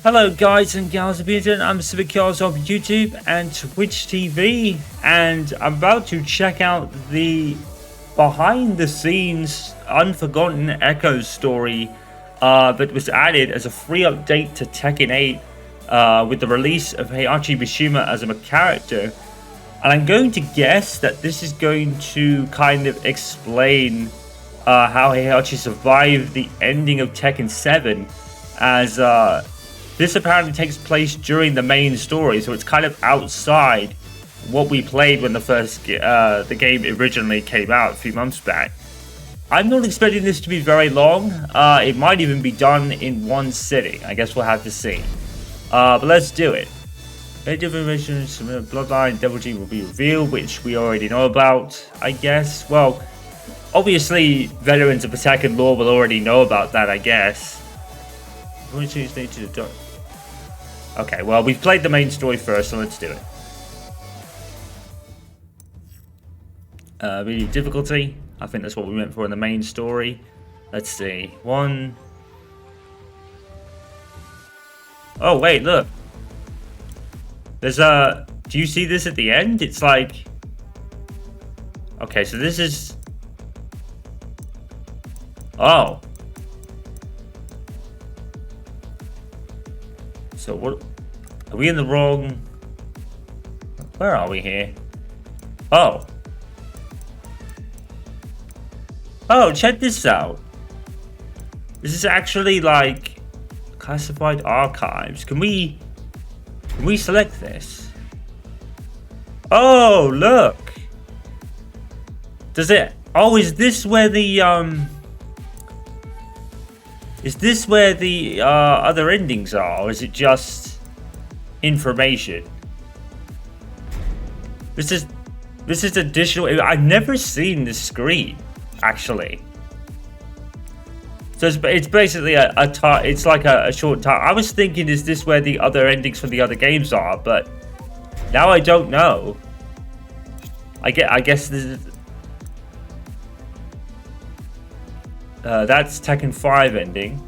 Hello guys and gals of the internet, I'm Civic Chaos of YouTube and Twitch TV, and I'm about to check out the behind the scenes Unforgotten Echoes story that was added as a free update to Tekken 8 with the release of Heihachi Mishima as a character. And I'm going to guess that this is going to kind of explain how Heihachi survived the ending of Tekken 7, as this apparently takes place during the main story, so it's kind of outside what we played when the game originally came out a few months back. I'm not expecting this to be very long. It might even be done in one sitting. I guess we'll have to see. But let's do it. Information, Bloodline, Devil G will be revealed, which we already know about, I guess. Well, obviously, veterans of the Tekken lore will already know about that, I guess. Okay, well, we've played the main story first, so let's do it. Really difficulty. I think that's what we went for in the main story. Let's see. One. Oh, wait, look. There's a... Do you see this at the end? It's like... Okay, so this is... Oh. So what... Are we in the wrong... Where are we here? Oh. Oh, check this out. This is actually like... Classified archives. Can we select this? Oh, look. Does it... Oh, is this where the... Is this where the other endings are, or is it just information? This is additional. I've never seen this screen, actually. So it's basically it's like a short time. I was thinking, is this where the other endings from the other games are? But now I don't know. I guess this is. That's Tekken 5 ending.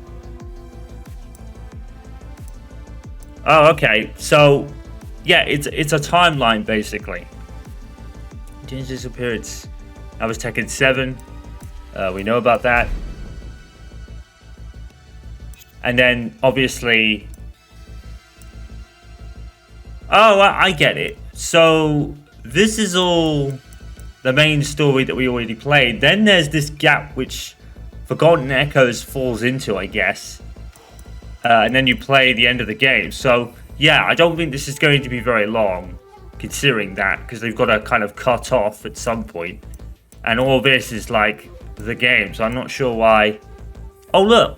Oh, okay. So, yeah, it's a timeline basically. Change disappearance. That was Tekken 7. We know about that. And then, obviously... Oh, I get it. So, this is all the main story that we already played. Then there's this gap which Forgotten Echoes falls into, I guess. And then you play the end of the game. So, yeah, I don't think this is going to be very long, considering that, because they've got to kind of cut off at some point. And all this is like the game, so I'm not sure why. Oh, look.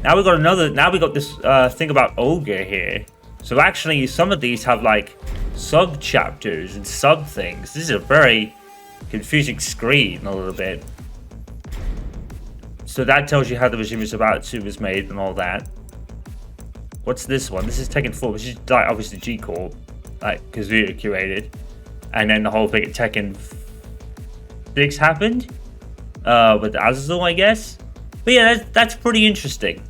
Now we got this thing about Olga here. So actually, some of these have like sub-chapters and sub-things. This is a very confusing screen a little bit. So that tells you how the regime is about to was made and all that. What's this one? This is Tekken 4, which is like obviously G Corp, like Kazuya curated. And then the whole thing at Tekken 6 happened. With Azazel, I guess. But yeah, that's pretty interesting.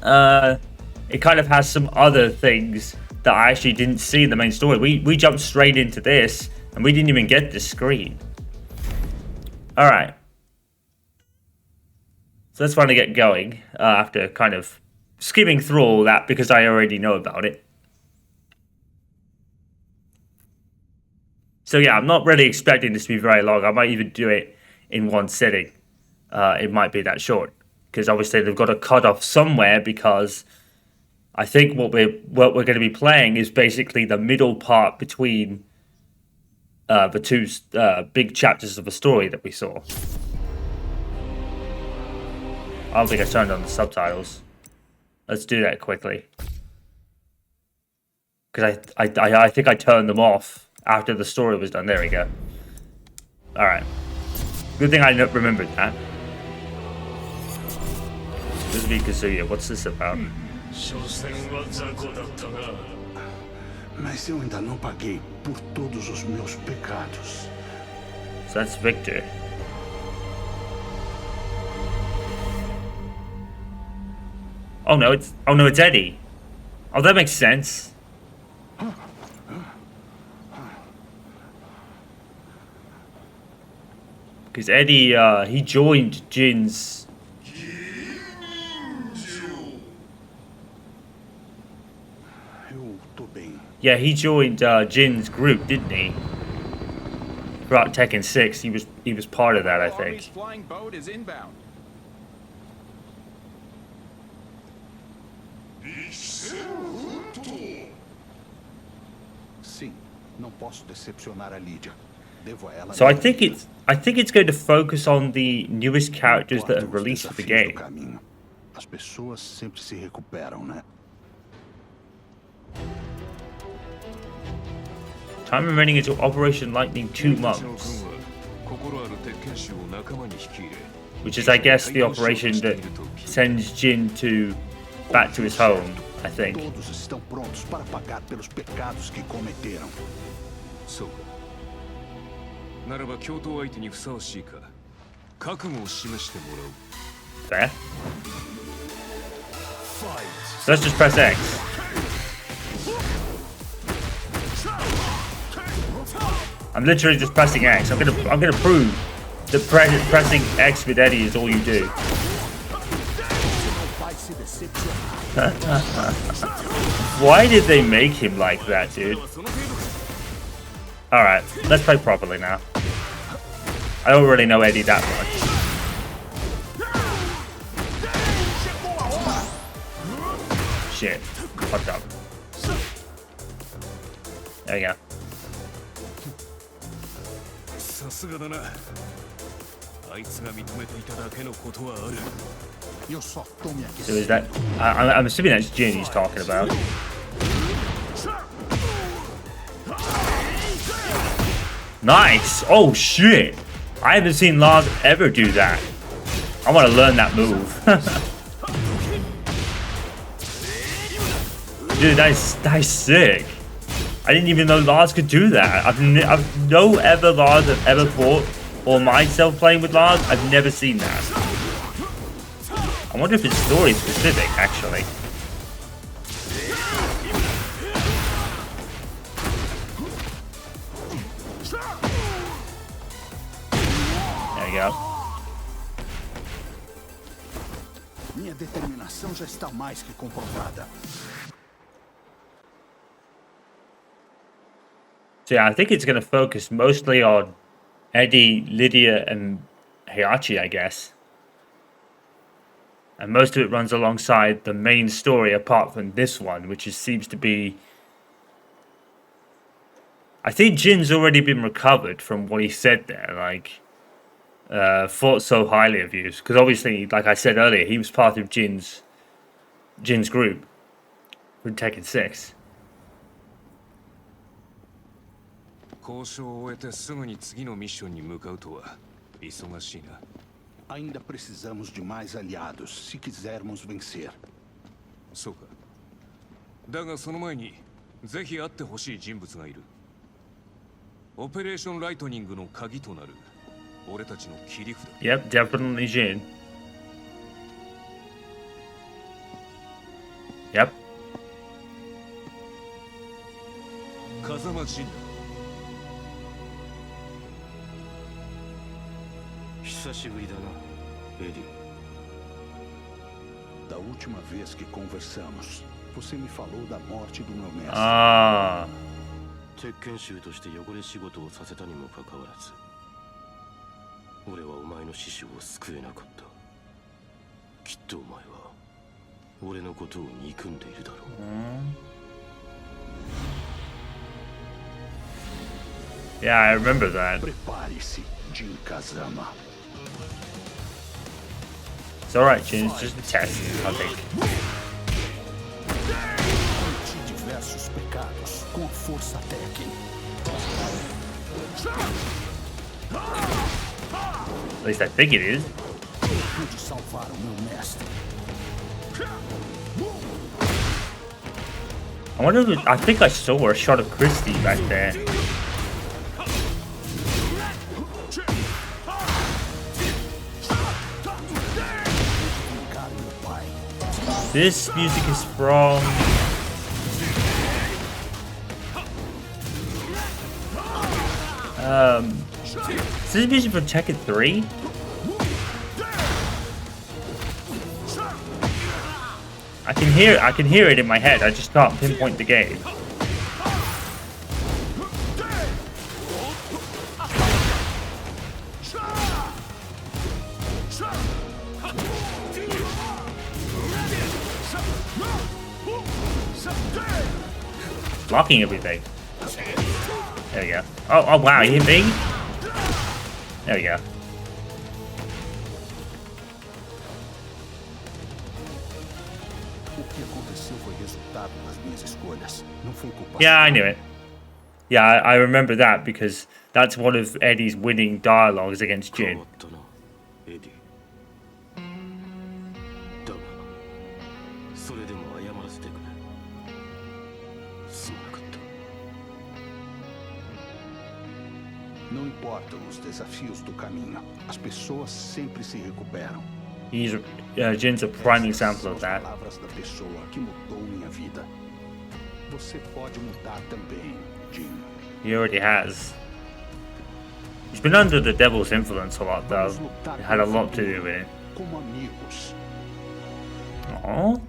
It kind of has some other things that I actually didn't see in the main story. We jumped straight into this, and we didn't even get this screen. Alright. So let's finally get going, after kind of skimming through all that, because I already know about it. So yeah, I'm not really expecting this to be very long. I might even do it in one sitting. It might be that short, because obviously they've got to cut off somewhere, because I think what we're going to be playing is basically the middle part between the two big chapters of the story that we saw. I don't think I turned on the subtitles. Let's do that quickly, because I think I turned them off after the story was done. There we go. All right. Good thing I remembered that. This would be Kazuya. What's this about? Mas eu ainda não paguei por todos os meus pecados. So that's Victor. Oh no, it's Eddie. Oh, that makes sense. Because Eddie, he joined Jin's. Yeah, he joined Jin's group, didn't he? Throughout Tekken 6, he was part of that, I think. Flying boat is inbound. Sim, não posso decepcionar a Lídia. Devo a ela. So I think it's going to focus on the newest characters that are released for the game. As pessoas sempre se recuperam, né? Time remaining until Operation Lightning 2 months. Which is, I guess, the operation that sends Jin back to his home, I think. Todos estão prontos para pagar pelos pecados que cometeram. Fair. So let's just press X. I'm literally just pressing X. I'm gonna prove that pressing X with Eddie is all you do. Why did they make him like that, dude? Alright, let's play properly now. I don't really know Eddie that much. Shit. Fucked up. There you go. So is that... I'm assuming that's Jin he's talking about. Nice! Oh shit! I haven't seen Lars ever do that. I want to learn that move. Dude, that's sick. I didn't even know Lars could do that. I've no ever Lars I've ever fought, or myself playing with Lars, I've never seen that. I wonder if it's story specific, actually. There you go. Minha determinação já está mais que comprovada. So yeah, I think it's going to focus mostly on Eddie, Lydia, and Heihachi, I guess. And most of it runs alongside the main story, apart from this one, which seems to be... I think Jin's already been recovered from what he said there, like... thought so highly of you. Because obviously, like I said earlier, he was part of Jin's group with Tekken 6. 交渉を終えてすぐに次のミッションに向かうとは忙しいな。Ainda precisamos de mais aliados se quisermos vencer. そうか。だがその前にぜひ会ってほしい人物がいる。オペレーションライトニングの鍵となる俺たちの切り札。Yep, definitely Jin. Yep. 風間陣だ。 久しぶりだな、エディ。Da última vez que conversamos, você me falou da morte do meu mestre. Ah. 鉄拳衆として汚れ仕事をさせたにもかかわらず、俺はお前の師匠を救えなかった。きっとお前は俺のことを憎んでいるだろう。Yeah, I remember that. Prepare-se, Jin Kazama. It's alright, Jin, it's just a test, I think. Diversos pecados com a força Tekken. At least I think it is. Pude salvar o meu mestre. I wonder if I think I saw a shot of Christie back there. This music is from Is this music from Tekken 3? I can hear it in my head. I just can't pinpoint the game. Blocking everything. There we go. Oh wow, he hit me? There we go. Yeah, I knew it. Yeah, I remember that because that's one of Eddie's winning dialogues against Jin. Não importam os desafios do caminho. As pessoas sempre se recuperam. Jin's a prime example of that. Palavras da pessoa que mudou minha vida. Você pode mudar também, Jin. He already has. He's been under the devil's influence a lot, though. It had a lot to do with it. Como amigos. Aww.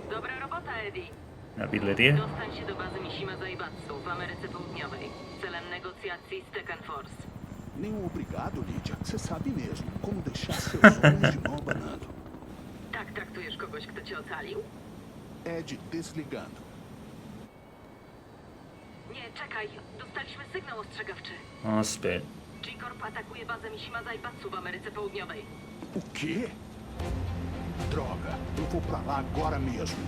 Dobra robota, Eddie. That'd be Lydia. Dostań się do bazy Mishima Zaibatsu w Ameryce Południowej celem negocjacji z Tekken Force. Nenhum obrigado, Lydia. Você sabe mesmo como deixar seus olhos de mão abanando. Tak traktujesz kogoś, kto cię ocalił? Ed desligando. Nie, czekaj. Dostaliśmy sygnał ostrzegawczy. Oh, spit. G-Corp atakuje bazę Mishima Zaibatsu w Ameryce Południowej. O quê? Droga, eu vou pra lá agora mesmo.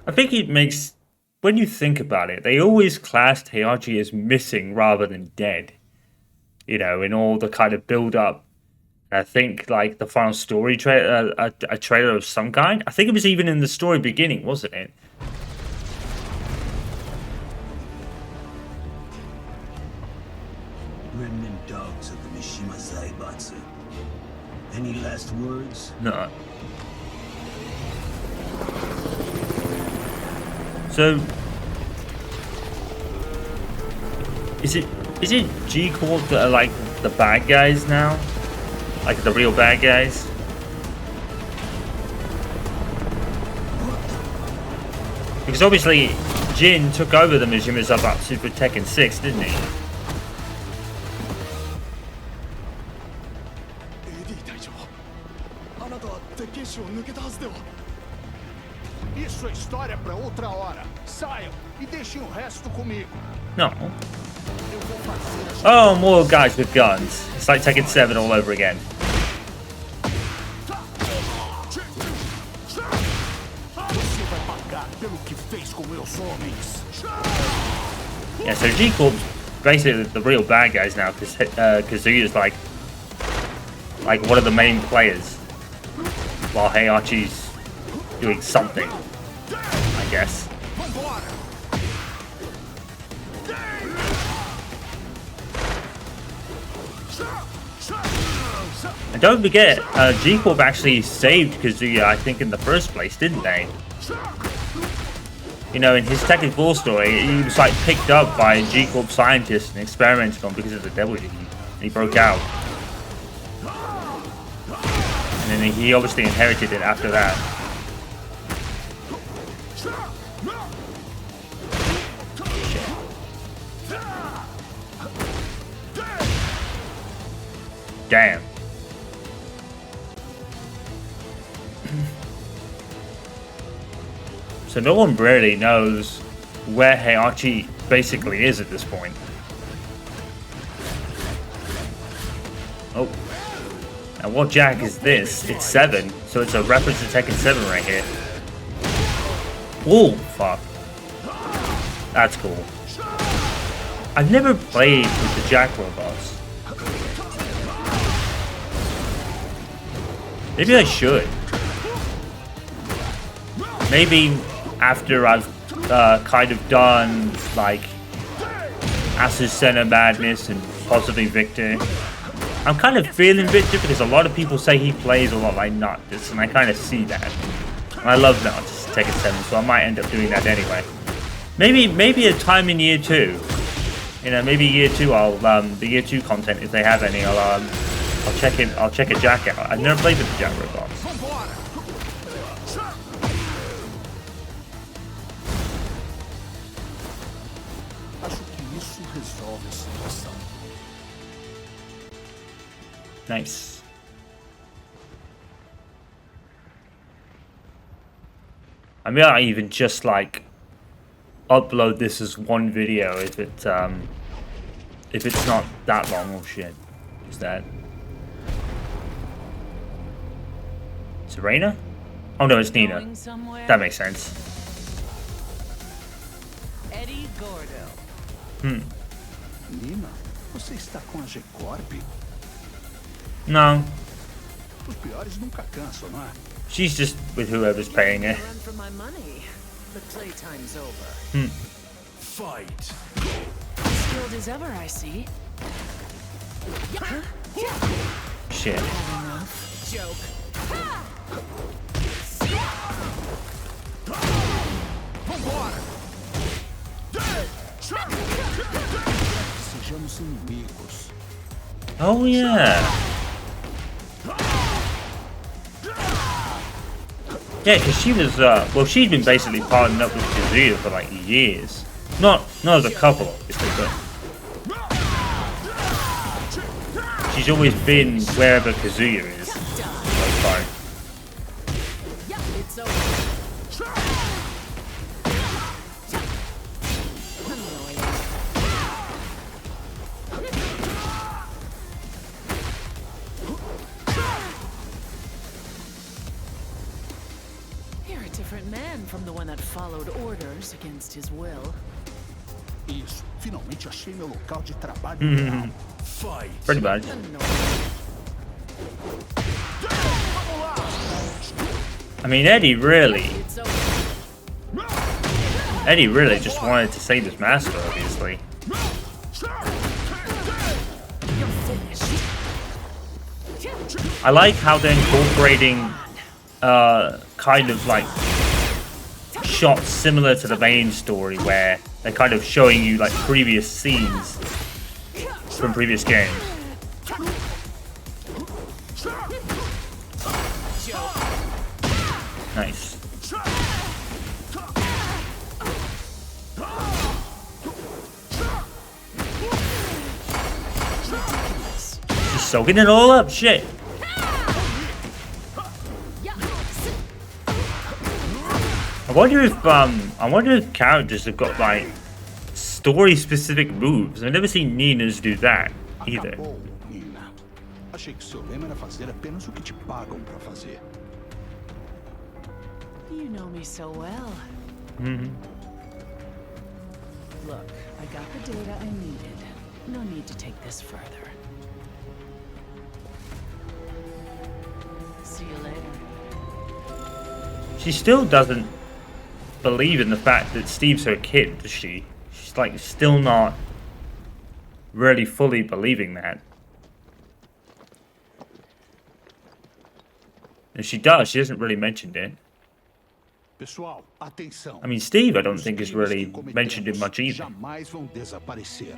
I think it makes, when you think about it, they always classed Heihachi as missing rather than dead. You know, in all the kind of build-up. I think, like, the final story trailer, a trailer of some kind. I think it was even in the story beginning, wasn't it? Remnant dogs of the Mishima Zaibatsu. Any last words? No. So, is it G-Corp that are like the bad guys now? Like the real bad guys? Because obviously Jin took over the Mishima Zaibatsu for Tekken 6, didn't he? Isso é história pra outra hora. Saiam e deixem o resto comigo. No. Oh, more guys with guns. It's like Tekken 7 all over again. Você vai pagar pelo que fez com meus homens. Yeah, so G-Corp's basically the real bad guys now, because Kazuya's like one of the main players, while Heihachi's doing something, I guess. And don't forget, G-Corp actually saved Kazuya, I think, in the first place, didn't they? You know, in his Tekken 4 story, he was like picked up by a G-Corp scientist and experimented on because of the devil and he broke out. And then he obviously inherited it after that. Damn. So no one really knows where Heihachi basically is at this point. Oh. Now what jack is this? It's 7, so it's a reference to Tekken 7 right here. Oh, fuck. That's cool. I've never played with the jack robots. Maybe I should. Maybe after I've kind of done like Asusena Madness and possibly Victor. I'm kind of feeling Victor because a lot of people say he plays a lot like Noctis, and I kind of see that. I love now just Tekken 7, so I might end up doing that anyway. Maybe a time in year 2. You know, maybe year 2 I'll the year 2 content, if they have any, I'll check a Jack out. I've never played with the Jack robots. Nice. I mean, I even just like upload this as one video if it's not that long. Oh shit, is that Serena? Oh no, it's Nina. That makes sense. Eddie Gordo. Nina, você está com a G-Corp? No, Os piores nunca cansam, não é? she's just with whoever's paying her. Run for my money. The playtime's over. Fight! Skilled as ever, I see. Shit. Joke. Vambora! Sejamos inimigos. Oh yeah. Yeah, because she was, well, she's been basically partnered up with Kazuya for like years. Not as a couple, obviously, but she's always been wherever Kazuya is. That's fine. It's over. You're a different man from the one that followed orders against his will. Isso, finalmente achei meu local de trabalho ideal. Fight! Pretty bad. I mean, Eddie really just wanted to save his master, obviously. I like how they're incorporating kind of like shots similar to the main story, where they're kind of showing you like previous scenes from previous games. Nice. She's soaking it all up, shit. I wonder if characters have got like story-specific moves. I've never seen Nina's do that either. Acabou, Nina. Achei que seu lema era fazer apenas o que te pagam pra fazer. You know me so well. Look, I got the data I needed. No need to take this further. See you later. She still doesn't believe in the fact that Steve's her kid, does she? She's like still not really fully believing that. If she does, she hasn't really mentioned it. Pessoal, atenção. I mean, Steve, I don't Os think has crimes really que mentioned it much either. jamais vão desaparecer.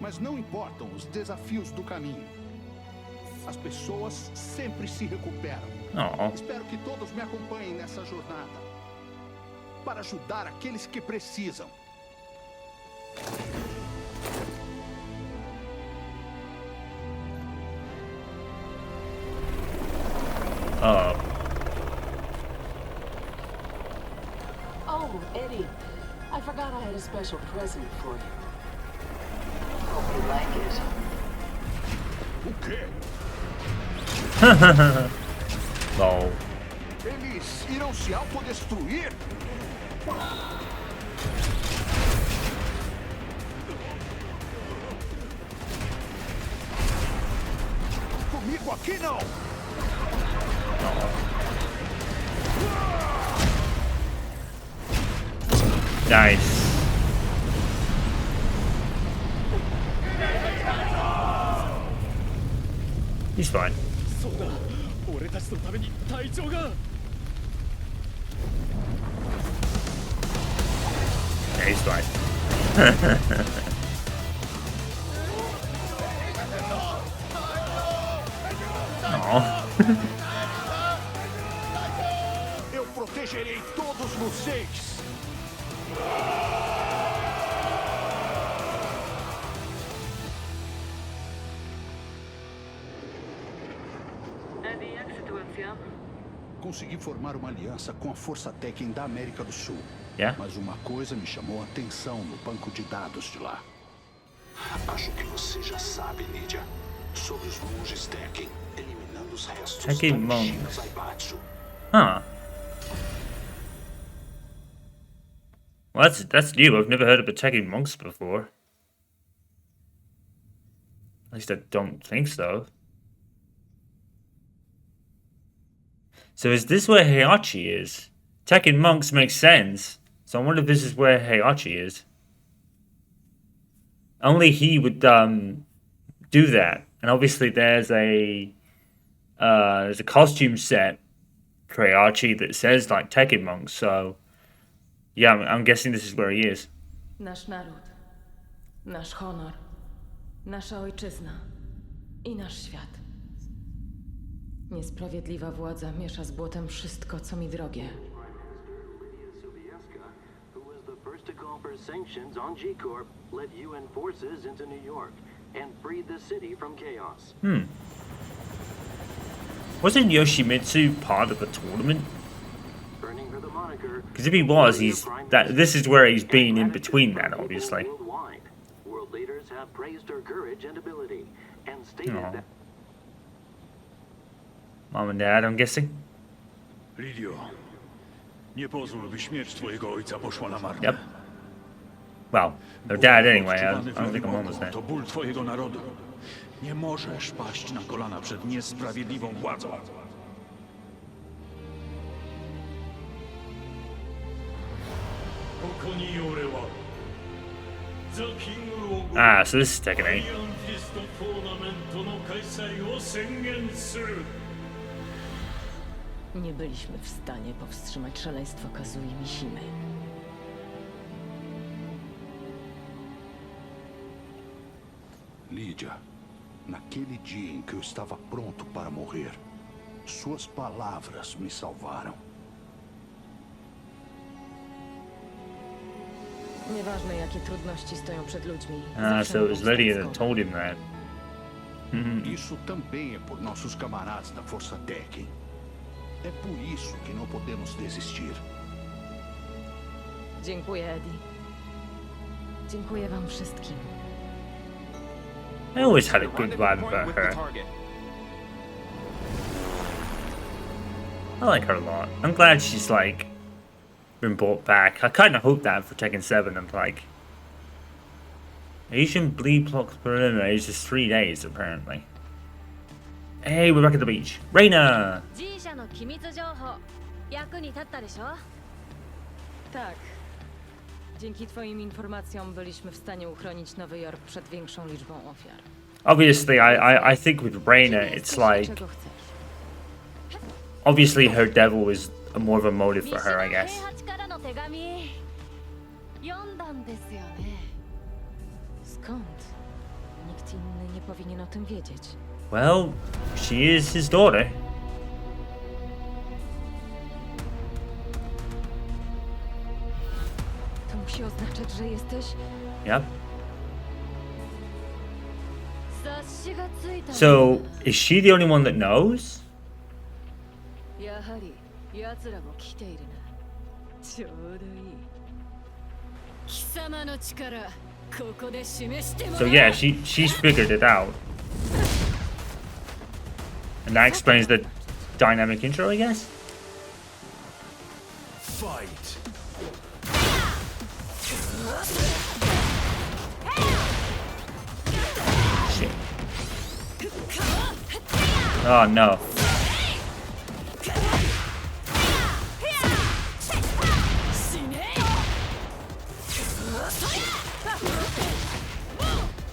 Mas não importam os desafios do caminho. As pessoas sempre se recuperam. Aw. Espero que todos me acompanhem nessa jornada para ajudar aqueles que precisam. Oh, Eddie, I forgot I had a special present for you. Hope you like it. O quê? Lol. Eles irão se autodestruir? Comigo aqui não! Nice. He's fine. 俺たちのために隊長が Yeah, he's fine. Aw. Eu protegerei todos vocês. Eddie, jak sytuacja? Consegui formar uma aliança com a Força Tekken da América do Sul. Yeah. Mas uma coisa me chamou a atenção no banco de dados de lá. Acho que você já sabe, Lydia, sobre os monges Tekken, eliminando os restos Tekken da monks. Mishima Zaibatsu. Huh. Well, that's new. I've never heard of the Tekken monks before. At least I don't think so. So is this where Heihachi is? Tekken monks makes sense. So I wonder if this is where Heihachi is. Only he would do that. And obviously there's a costume set for Heihachi that says like Tekken monks. So yeah, I'm guessing this is where he is. Nasz naród, nasz honor, nasza ojczyzna i nasz świat. Niesprawiedliwa władza miesza z błotem wszystko, co mi drogie. Who was the first to call for sanctions on G-Corp, led UN forces into New York, and freed the city from chaos. Wasn't Yoshimitsu part of the tournament? Earning her the moniker. Because if he was, this is where he's been in between that, obviously. Worldwide. World leaders have praised her courage and ability, and stated Aw. that Mom and Dad, I'm guessing. Lidio, nie pozwól, by śmierć twojego ojca poszła na marne. Yep. Well, their dad anyway. I don't think the mom was there. To ból twojego narodu. Nie możesz paść na kolana przed niesprawiedliwą władzą. Ah, so this is Tekken 8. Nie byliśmy w stanie powstrzymać szaleństwo Kazui Mishimy. Lydia, naquele dia em que eu estava pronto para morrer, suas palavras me salvaram. Nieważne, jakie trudności stoją przed ludźmi. Ah, zawsze so it was mogą Lydia wstać that z told him that. Isso também é por nossos camaradas da Força Tekken. É por isso que não podemos desistir. Dziękuję, Eddie. Dziękuję wam wszystkim. I always had a good vibe about her. I like her a lot. I'm glad she's like been brought back. I kind of hope that for Tekken 7 and like Asian bleed blocks preliminary is just 3 days apparently. Hey, we're back at the beach. Reina! Tak. Dzięki twoim informacjom byliśmy w stanie uchronić Nowy Jork przed większą liczbą ofiar. Obviously, I think with Reina, it's like Czego chcesz? obviously her devil is more of a motive for her, I guess. Skąd? Nikt inny nie powinien o tym wiedzieć. Well, she is his daughter. To musi oznaczać, że jesteś... Yep. So, is she the only one that knows? So yeah, she's figured it out. And that explains the dynamic intro, I guess? Fight! Shit. Oh no.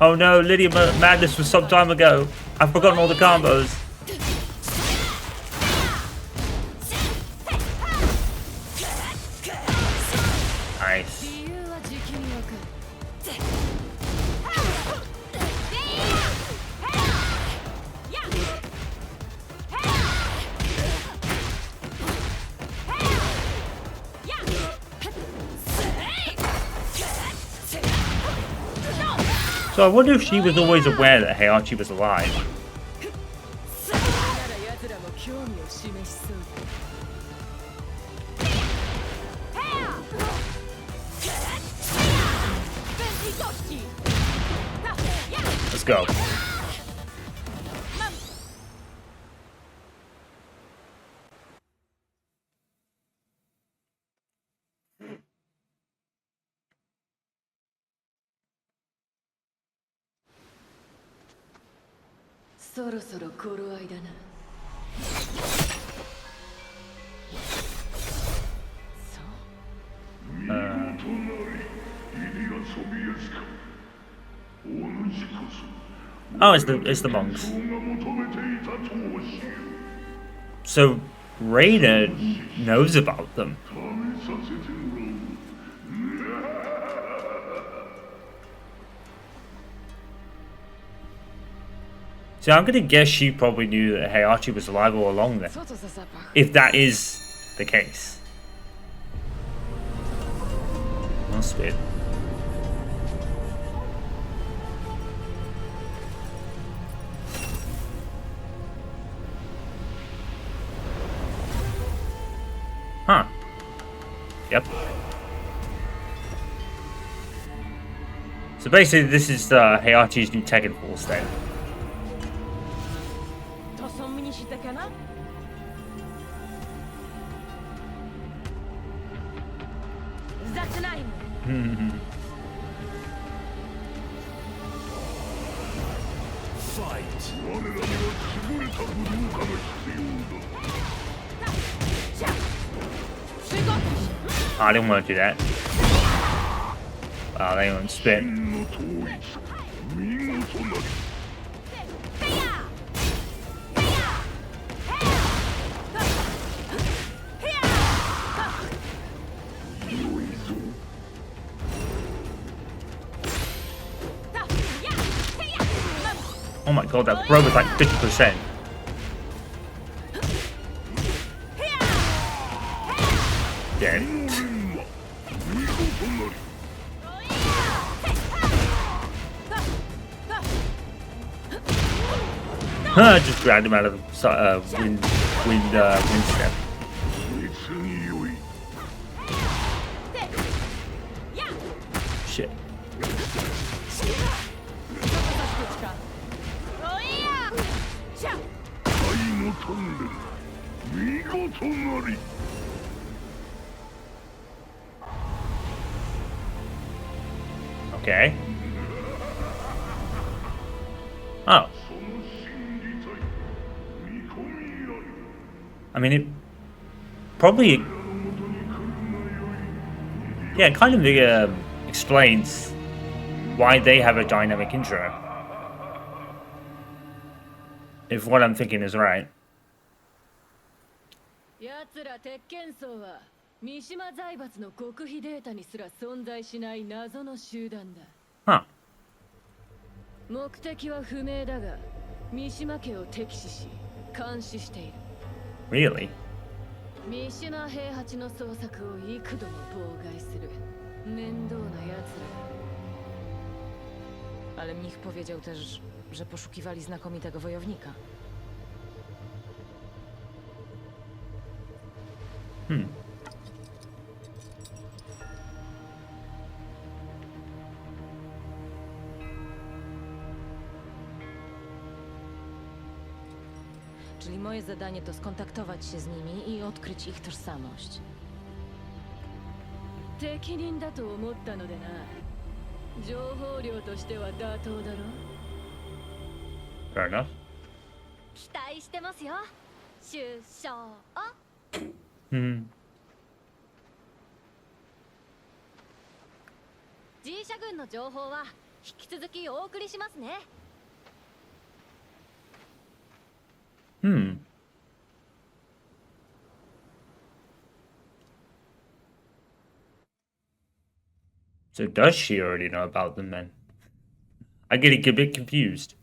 Oh no, Lydia Madness was some time ago. I've forgotten all the combos. So I wonder if she was always aware that Heihachi was alive. Let's go. Oh, it's the monks. So Raina knows about them. So I'm gonna guess she probably knew that Heihachi was alive all along then. If that is the case. That's weird. Huh. Yep. So basically this is Heihachi's new Tekken force then. I didn't want to do that. Wow, they won't spin. Oh my god, that throw was like 50%. Dead. Just grabbed him out of the wind step. Shit. Okay. Oh. I mean, it probably... Yeah, it kind of explains why they have a dynamic intro. If what I'm thinking is right. Huh. 目的は不明だが、三島家を敵視し、監視している。Really? 三島平八の捜索を幾度も妨害する。面倒な奴ら。Ale mnich powiedział też, że poszukiwali znakomitego wojownika. Czyli moje zadanie to skontaktować się z nimi i odkryć ich tożsamość. 適任だと思ったのでな。情報量としては妥当だろ。Fair enough. 期待してますよ。首相。G 社軍の情報は引き続きお送りしますね。So does she already know about them then? I'm getting a bit confused.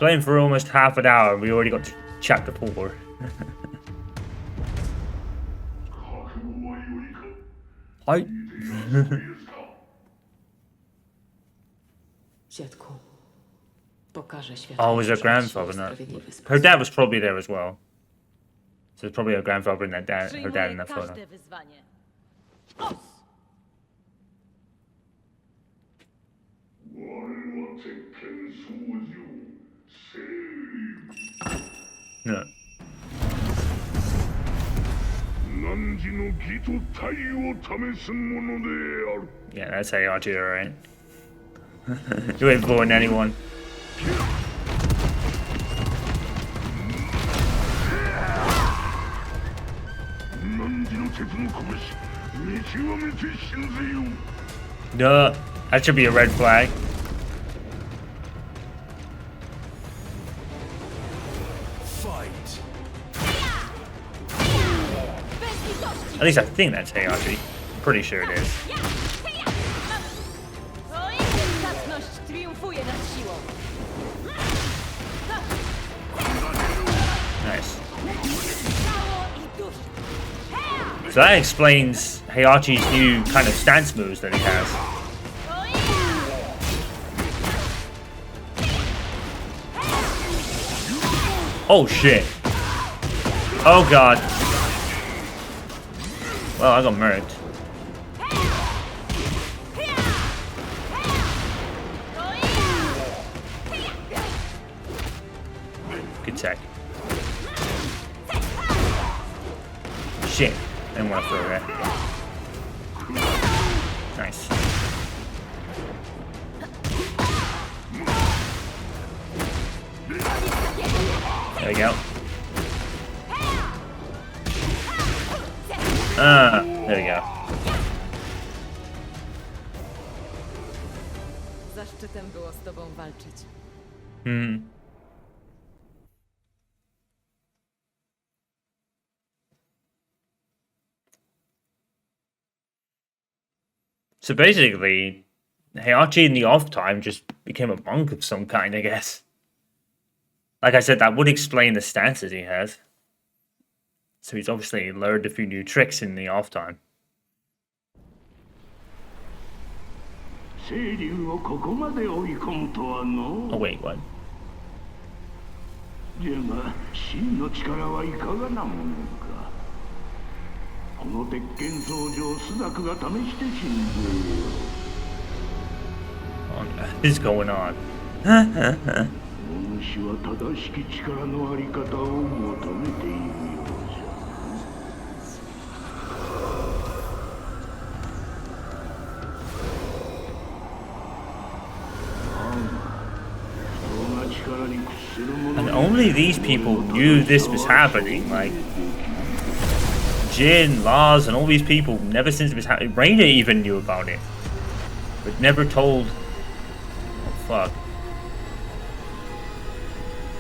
Playing for almost half an hour, we already got to chapter 4. Hi. Dziadku, pokażę światu. Oh, was her grandfather? No. Her dad was probably there as well. So it's probably her grandfather and her dad in that photo. Każde wyzwanie. No. Yeah, that's how you are too, alright. You ain't bullying anyone. Duh. That should be a red flag. At least I think that's Heihachi. I'm pretty sure it is. Zacność triumfuje nad siłą. Nice. So that explains Heihachi's new kind of stance moves that he has. Oh shit. Oh god. Well, I got murked. Good tech. Shit. I didn't want to throw that. Nice. There we go. There we go. Zaszczytem było z tobą walczyć. So basically, Heihachi in the off time just became a monk of some kind, I guess. Like I said, that would explain the stances he has. So he's obviously learned a few new tricks in the off time. Oh wait, what? じゃが真の力はいかがなものか。この鉄拳僧正朱雀が試してしんぜよ。 What on earth is going on? お主は正しき力のあり方を求めているようじゃ。 And only these people knew this was happening. Like Jin, Lars, and all these people never since it was happening. Reina even knew about it, but never told. Oh fuck!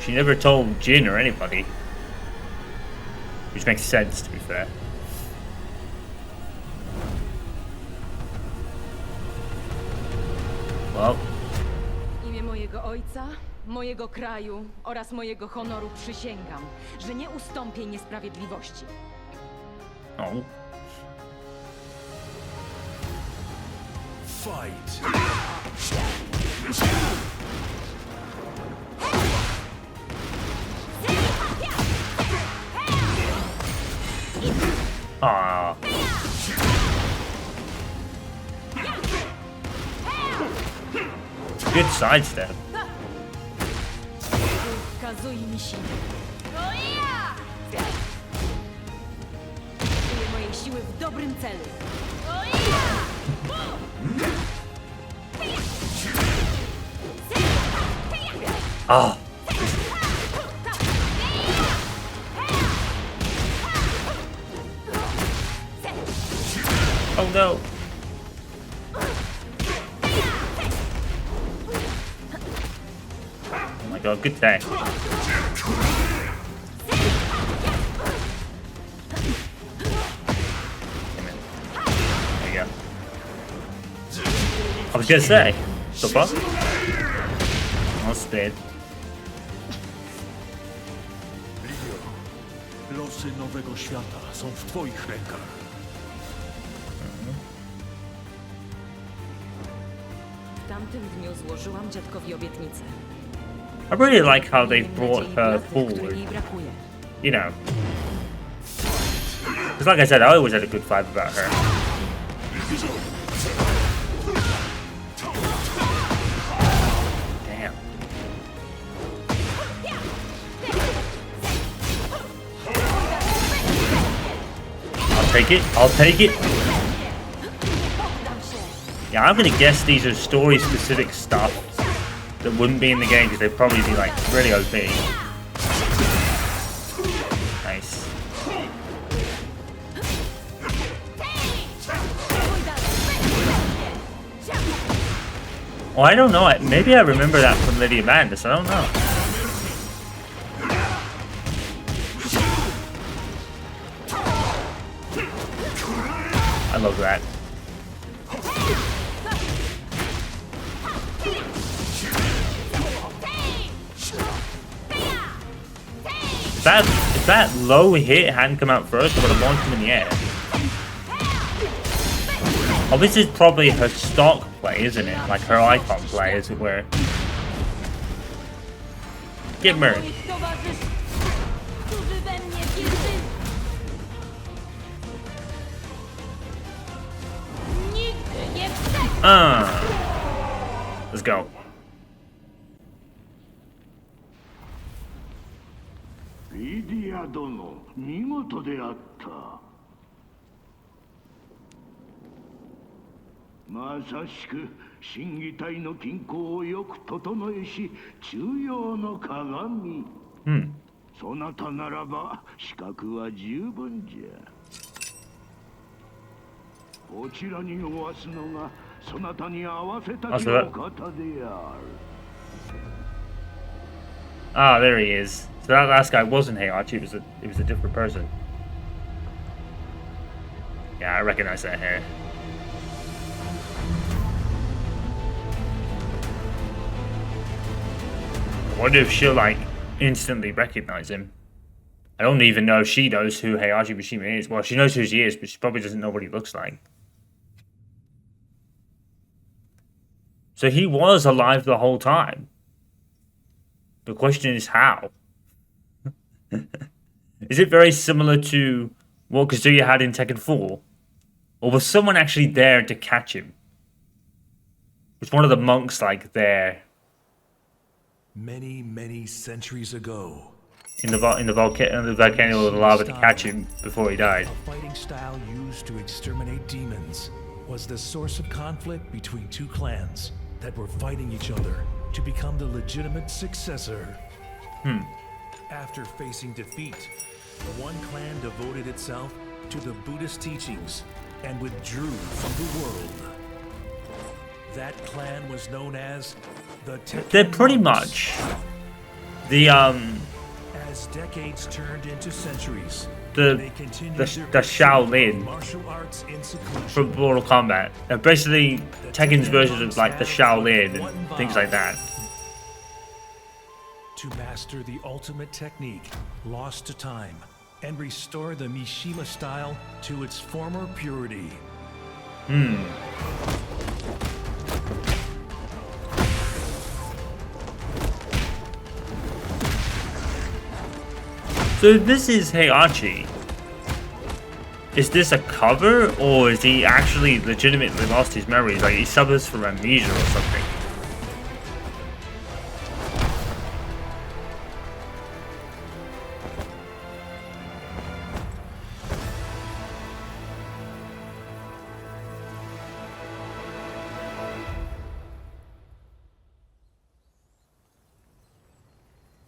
She never told Jin or anybody, which makes sense, to be fair. Well. Imię mojego ojca, mojego kraju oraz mojego honoru przysięgam, że nie ustąpię niesprawiedliwości. Oh. Fight. Ah. Good sidestep. Kazuj mi siły. Czuję moje siły w dobrym celu. Ah. Oh no. Oh my god, good tag. I was gonna say, the fuck? I'll spin. Losy nowego świata są w twoich rękach. W tamtym dniu złożyłam dziadkowi obietnicę. I really like how they brought her Tych, forward. których jej brakuje. You know. Because like I said, I always had a good vibe about her. Damn. I'll take it. I'll take it. Yeah, I'm gonna guess these are story-specific stuff that wouldn't be in the game because they'd probably be like really OP. Nice. Oh, I don't know. Maybe I remember that from Lydia Madness. I don't know. I love that. If that low hit hadn't come out first, I would have launched him in the air. Oh, this is probably her stock play, isn't it? Like her icon play, as it were. Get married. Let's go. Lydia殿、見事であった。まさしく審議体の均衡をよく整えし、中庸の鏡。そなたならば資格は十分じゃ。こちらにおわすのがそなたに合わせたきお方である。Ah, there he is. So that last guy wasn't Heihachi, it was a different person. Yeah, I recognize that hair. I wonder if she'll like instantly recognize him. I don't even know if she knows who Heihachi Mishima is. Well, she knows who she is, but she probably doesn't know what he looks like. So he was alive the whole time. The question is how? Is it very similar to what Kazuya had in Tekken 4? Or was someone actually there to catch him? Was one of the monks like there? Many centuries ago. In the volcano of lava to catch him before he died. A fighting style used to exterminate demons was the source of conflict between two clans that were fighting each other to become the legitimate successor. After facing defeat, one clan devoted itself to the Buddhist teachings and withdrew from the world. That clan was known as the Tekken. They're pretty much the As decades turned into centuries, the Shaolin from Mortal Kombat. They're basically Tekken's version of like the Shaolin and things like that. To master the ultimate technique lost to time and restore the Mishima style to its former purity. So this is Heihachi. Is this a cover, or is he actually legitimately lost his memories? Like he suffers from amnesia or something?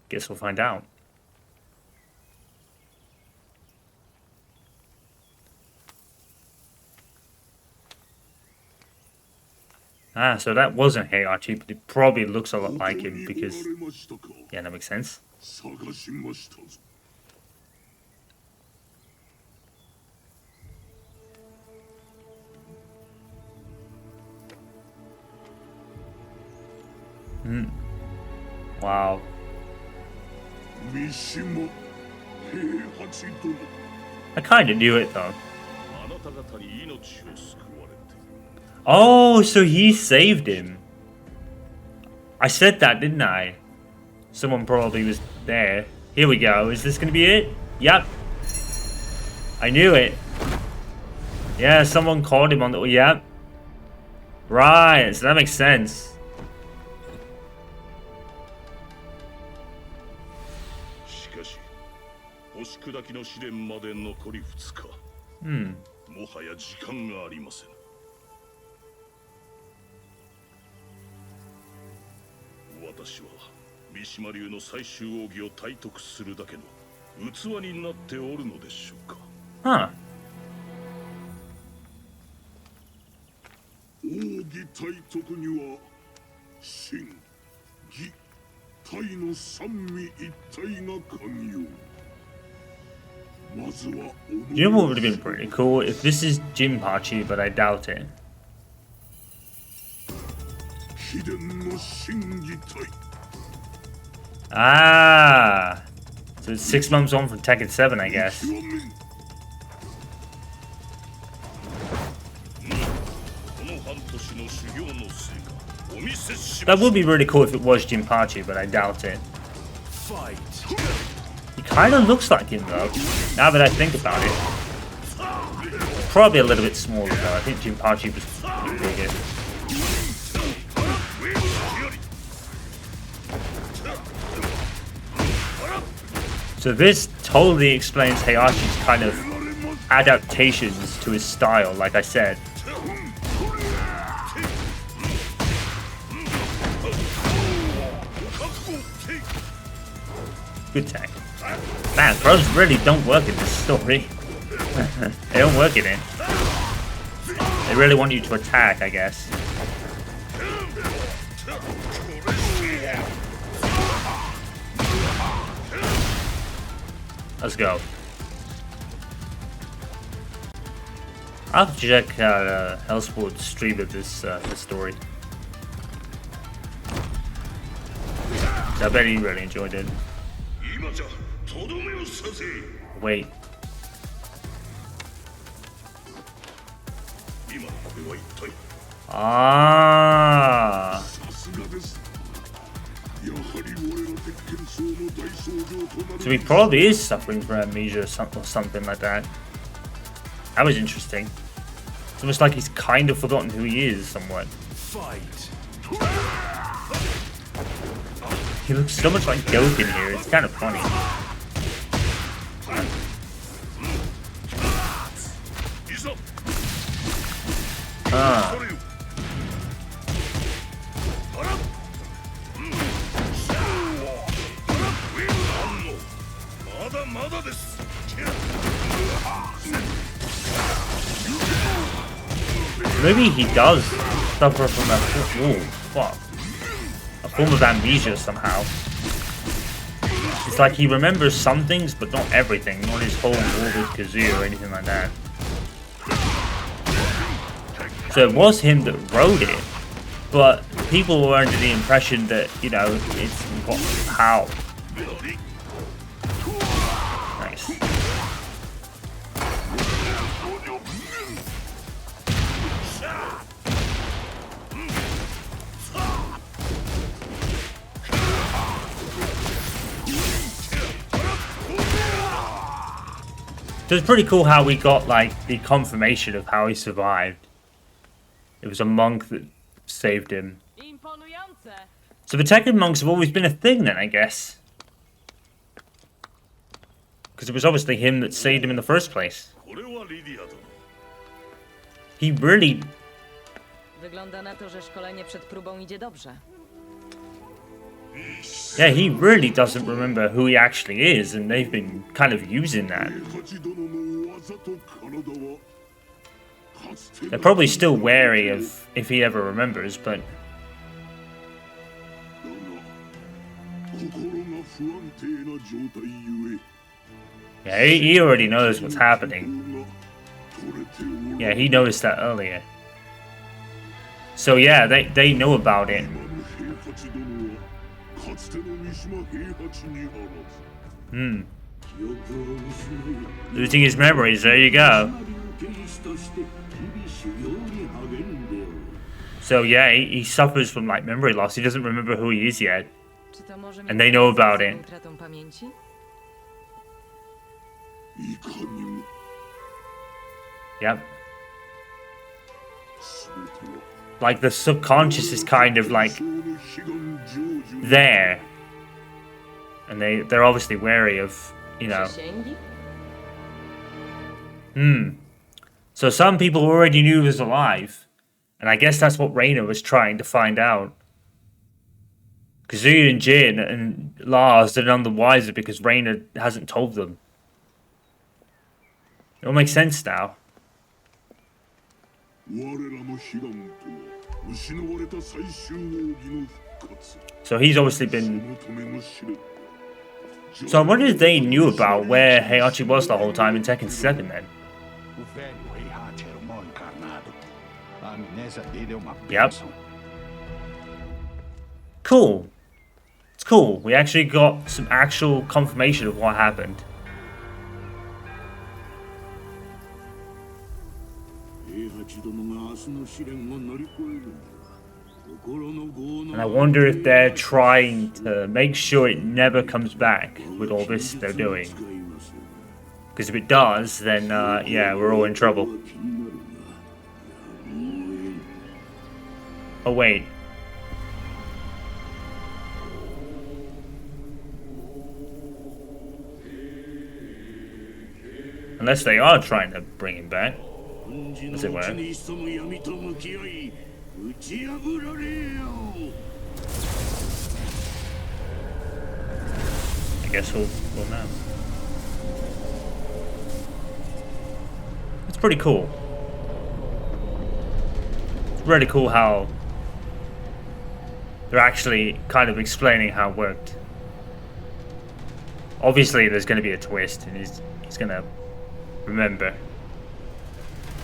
Guess we'll find out. Ah, so that wasn't Heihachi, but it probably looks a lot like him because... Yeah, that makes sense. Mishima, I kind of knew it though. Oh, so he saved him. I said that, didn't I? Someone probably was there. Here we go. Is this going to be it? Yep. I knew it. Yeah, someone called him on the... Yep. Right, so that makes sense. Hmm. もはや時間がありません。私は三島流の最終奥義を体得するだけの器になっておるのでしょうか。Huh. 奥義体得には真偽体の三位一体が肝要。 You know what would have been pretty cool if this is Jinpachi, but I doubt it. Ah, so it's 6 months on from Tekken 7, I guess. That would be really cool if it was Jinpachi, but I doubt it. Fight. He kind of looks like him though, now that I think about it. Probably a little bit smaller though, I think Jinpachi was bigger. So this totally explains Heihachi's kind of adaptations to his style, like I said. Good tech. Man, throws really don't work in this story. They don't work in it. They really want you to attack, I guess. Let's go. I'll have to check out Hellsport's stream of this story. I bet he really enjoyed it. Wait. Ah. So he probably is suffering from amnesia or something like that. That was interesting. It's almost like he's kind of forgotten who he is somewhat. Fight. He looks so much like Goku here, it's kind of funny. Ah. Maybe he does suffer from a form of amnesia somehow. It's like he remembers some things, but not everything, not his whole war with Kazoo or anything like that. So it was him that wrote it, but people were under the impression that, you know, it's how. Nice. So it's pretty cool how we got, like, the confirmation of how he survived. It was a monk that saved him. So the Tekken monks have always been a thing then, I guess. Because it was obviously him that saved him in the first place. He really... Wygląda na to, że szkolenie przed próbą idzie dobrze. Yeah, he really doesn't remember who he actually is, and they've been kind of using that. They're probably still wary of if he ever remembers, but... Yeah, he already knows what's happening. Yeah, he noticed that earlier. So yeah, they know about it. Losing his memories, there you go. So yeah, he suffers from like memory loss. He doesn't remember who he is yet. And they know about it. Yep. Like the subconscious is kind of like there. And they're obviously wary of, you know. So some people already knew he was alive. And I guess that's what Reina was trying to find out. Kazuya and Jin and Lars are none the wiser because Reina hasn't told them. It all makes sense now. So he's obviously been... So I wonder if they knew about where Heihachi was the whole time in Tekken 7 then. Yep. Cool. It's cool. We actually got some actual confirmation of what happened. And I wonder if they're trying to make sure it never comes back with all this they're doing. Because if it does, then yeah, we're all in trouble. Oh wait. Unless they are trying to bring him back. As it were. I guess we'll know. It's pretty cool. It's really cool how they're actually kind of explaining how it worked. Obviously there's going to be a twist and he's going to remember.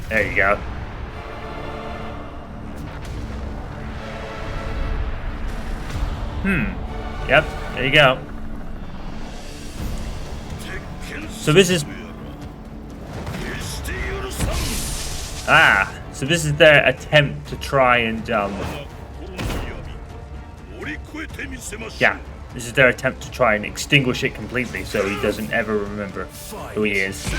There you go. Yep, there you go. So this is... so this is their attempt to try and, yeah, this is their attempt to try and extinguish it completely so he doesn't ever remember who he is.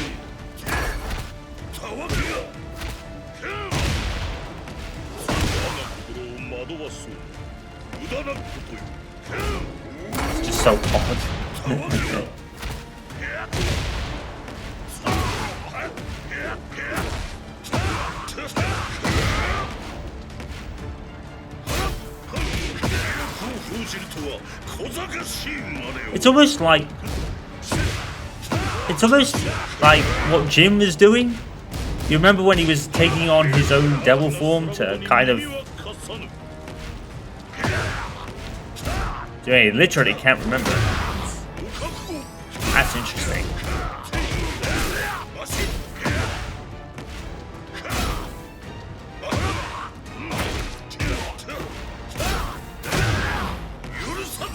It's just so odd. It's almost like what Jim was doing. You remember when he was taking on his own devil form to kind of... Yeah, he literally can't remember. That's interesting.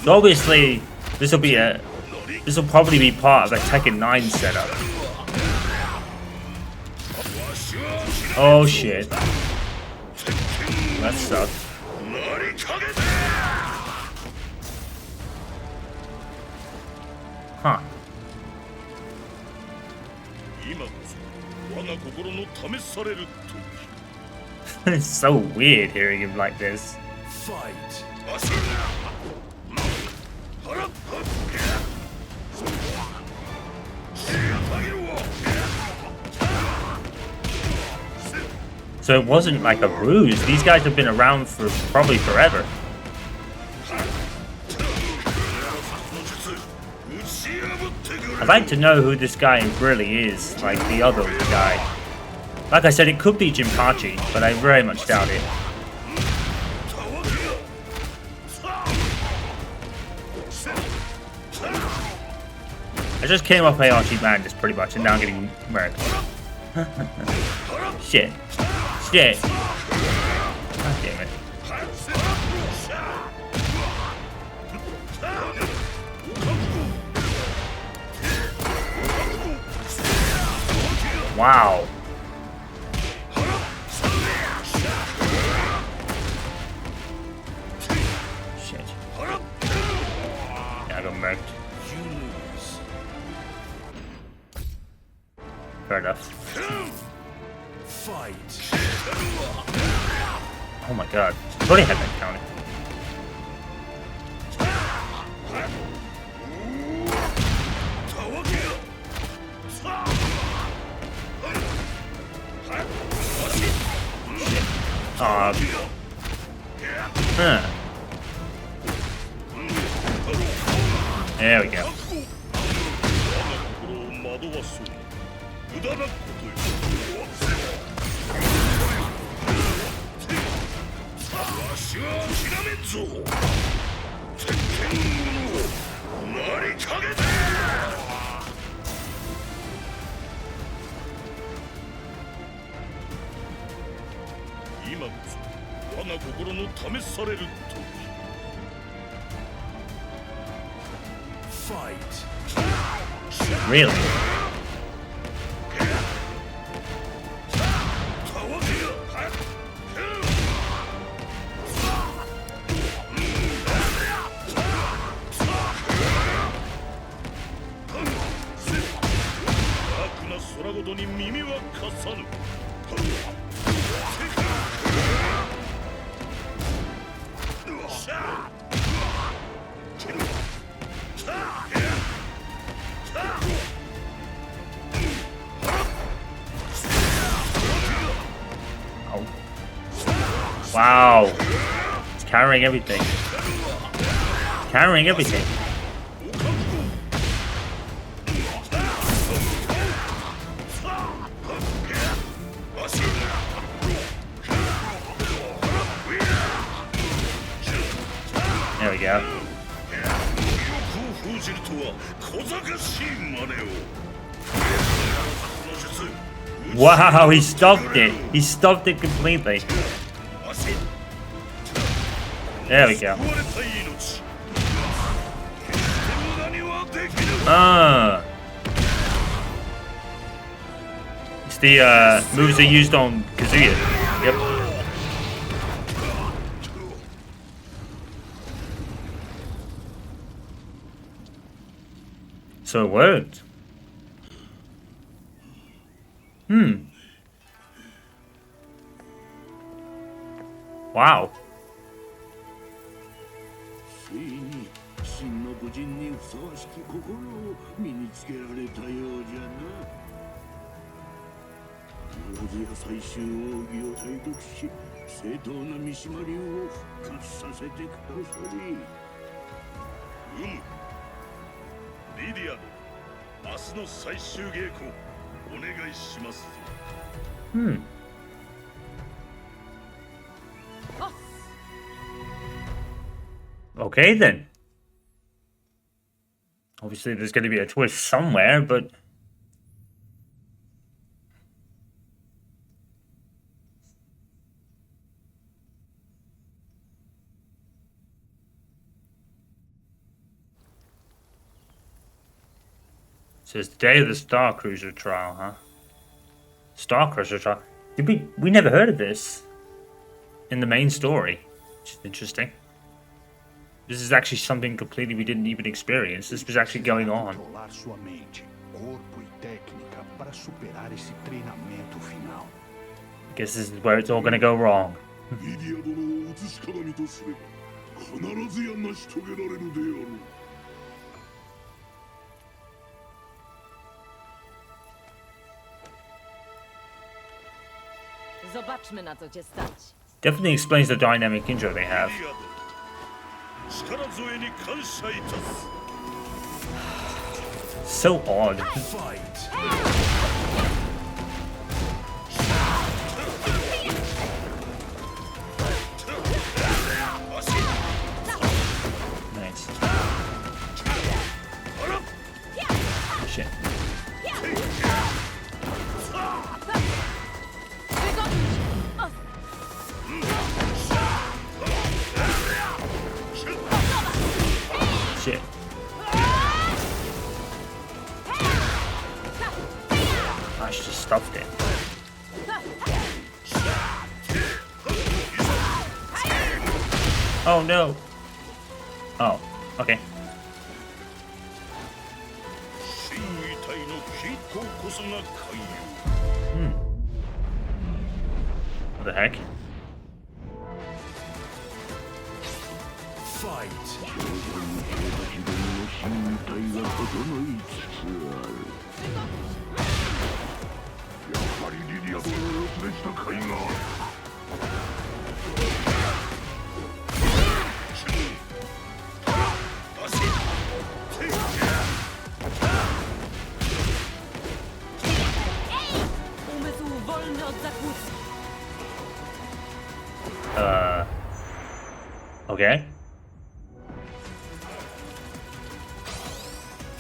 So obviously, this will probably be part of a Tekken 9 setup. Oh shit. That sucked. Huh. It's so weird hearing him like this. Fight. So it wasn't like a ruse. These guys have been around for probably forever. I'd like to know who this guy really is, like the other guy. Like I said, it could be Jinpachi, but I very much doubt it. I just came off Heihachi Madness pretty much, and now I'm getting murdered. Shit. Shit. God damn it. Wow. Shit. Yeah, I got murked. Fair enough. Fight. Oh my god. I already had that counter. There we go. Fight. Really? Wow. It's carrying everything. Carrying everything. There we go. Wow, he stopped it. He stopped it completely. There we go. It's the moves they used on Kazuya. Yep. So it worked. Wow. ついに真の武人にふさわしき心を身につけられたようじゃな。必ずや最終奥義を体得し、正当な三島流を復活させてくださり。リディアの明日の最終稽古お願いします。Okay then. Obviously there's going to be a twist somewhere, but... It says the day of the Star Cruiser trial, huh? Star Cruiser trial? We never heard of this in the main story. Which is interesting. This is actually something completely we didn't even experience. This was actually going on. I guess this is where it's all going to go wrong. Zobaczmy, na co cię stać. Definitely explains the dynamic intro they have. So odd. Fight. Nice. Shit. Shit. Gosh, just stuffed it. Oh no. Oh, okay. What the heck? Fight. 身体が整いつつある。やはりリリア殿の欲でした甲斐がある。Umysł wolny od zakłóceń. Okay.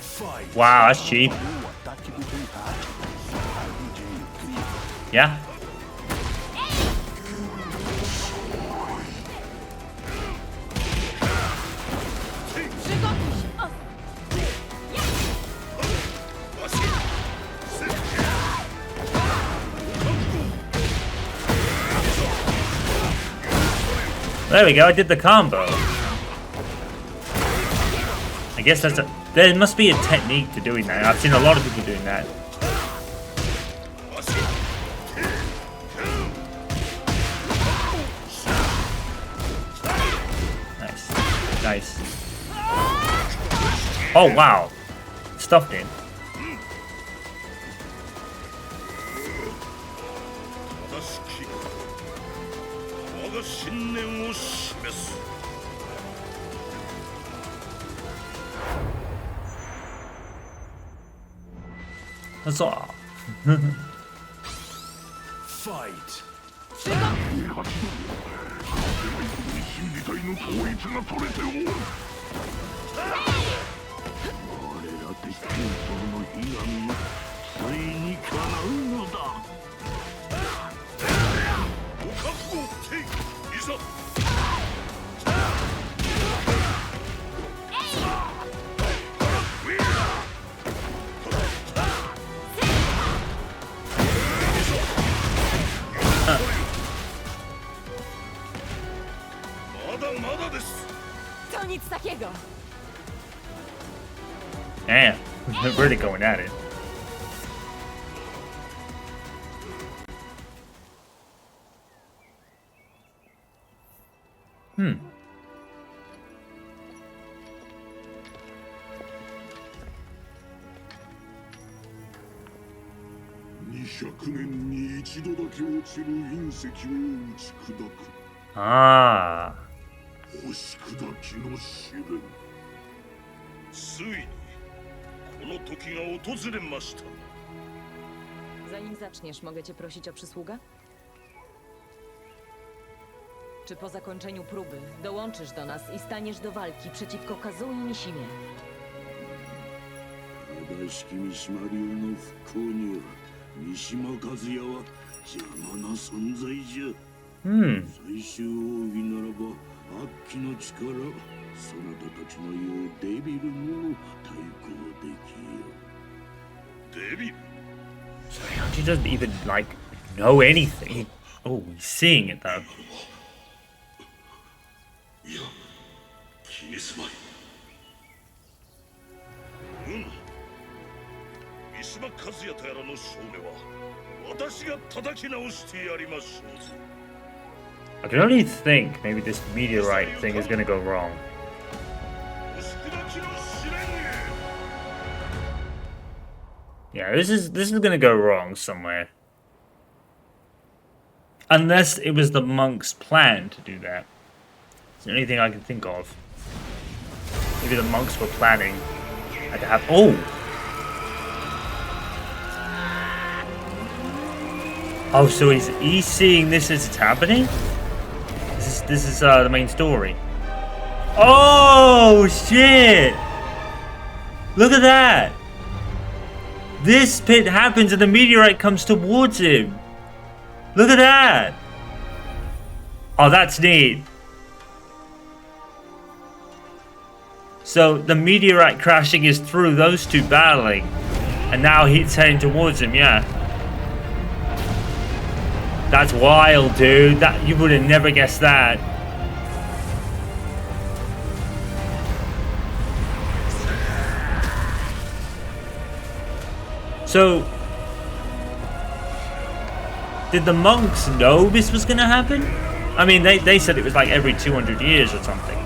Fight. Wow, that's cheap. Yeah. There we go, I did the combo. I guess that's a... There must be a technique to doing that. I've seen a lot of people doing that. Nice. Nice. Oh, wow. Stuffed in. That's all. Fight. 心自体の統一が取れておる。我ら鉄拳僧の悲願がついに叶うのだ。ご覚悟せい。いざ。Damn, they're really going at it. Hmm. 200年に一度だけ落ちる隕石を打ち砕く。Ah. 星砕きの試練。ついにこの時が訪れました。 Zanim zaczniesz, mogę cię prosić o przysługę? Czy po zakończeniu próby dołączysz do nas i staniesz do walki przeciwko Kazui Mishimie? 正しき三島流の復興には三島和也は邪魔な存在じゃ。最終奥義ならば悪鬼の力、そなたたちの言うデビルにも対抗できよ。デビル He doesn't even, like, know anything. Oh, he's seeing it, though. いや、気にすまい。三島和也とやらの少年は私が叩き直してやりましょうぞ。 I can only think maybe this meteorite thing is gonna go wrong. Yeah, this is gonna go wrong somewhere. Unless it was the monk's plan to do that. It's the only thing I can think of. Maybe the monks were planning. I could have. Oh! Oh, so he's seeing this as it's happening? This is the main story. Oh shit! Look at that! This pit happens and the meteorite comes towards him. Look at that! Oh, that's neat. So the meteorite crashing is through those two battling, and now he's heading towards him. Yeah. That's wild, dude. That you would have never guessed that. So, did the monks know this was going to happen? I mean, they said it was like every 200 years or something.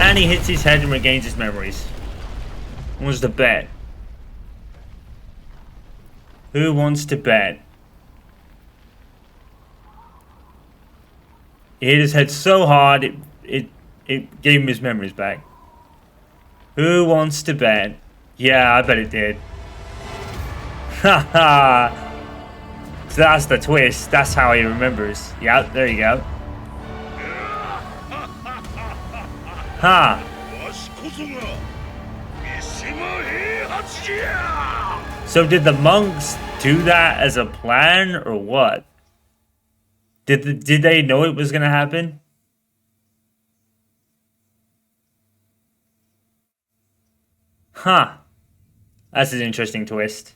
And he hits his head and regains his memories. Who wants to bet? Who wants to bet? He hit his head so hard it gave him his memories back. Who wants to bet? Yeah, I bet it did. Haha. So that's the twist. That's how he remembers. Yeah, there you go. Ha. So did the monks do that as a plan or what? Did they know it was going to happen? Huh. That's an interesting twist.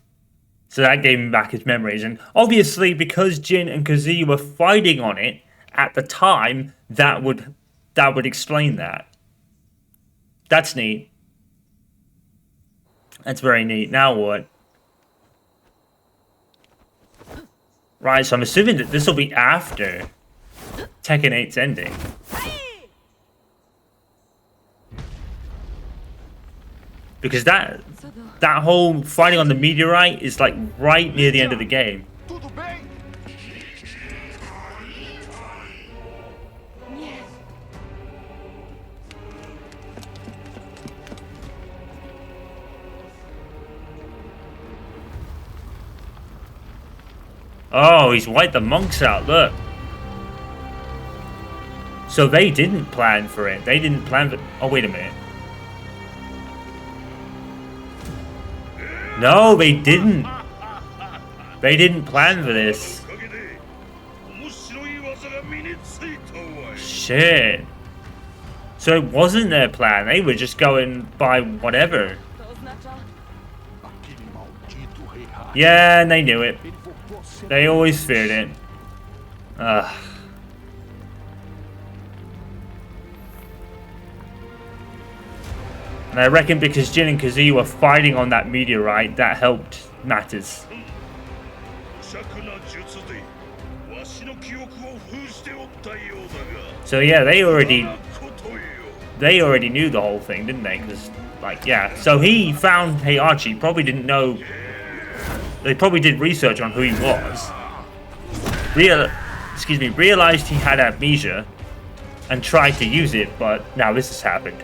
So that gave him back his memories. And obviously, because Jin and Kazuya were fighting on it at the time, that would explain that. That's neat. That's very neat. Now what? Right, so I'm assuming that this will be after Tekken 8's ending. Because that whole fighting on the meteorite is like right near the end of the game. Oh, he's wiped the monks out, look. So they didn't plan for it. They didn't plan for... Oh, wait a minute. No, they didn't. They didn't plan for this. Shit. So it wasn't their plan. They were just going by whatever. Yeah, and they knew it. They always feared it. Ugh. And I reckon because Jin and Kazuya were fighting on that meteorite, that helped matters. So yeah, they already knew the whole thing, didn't they? Because, like, yeah. So he found Heihachi, probably didn't know. They probably did research on who he was. Realized he had amnesia and tried to use it, but now this has happened.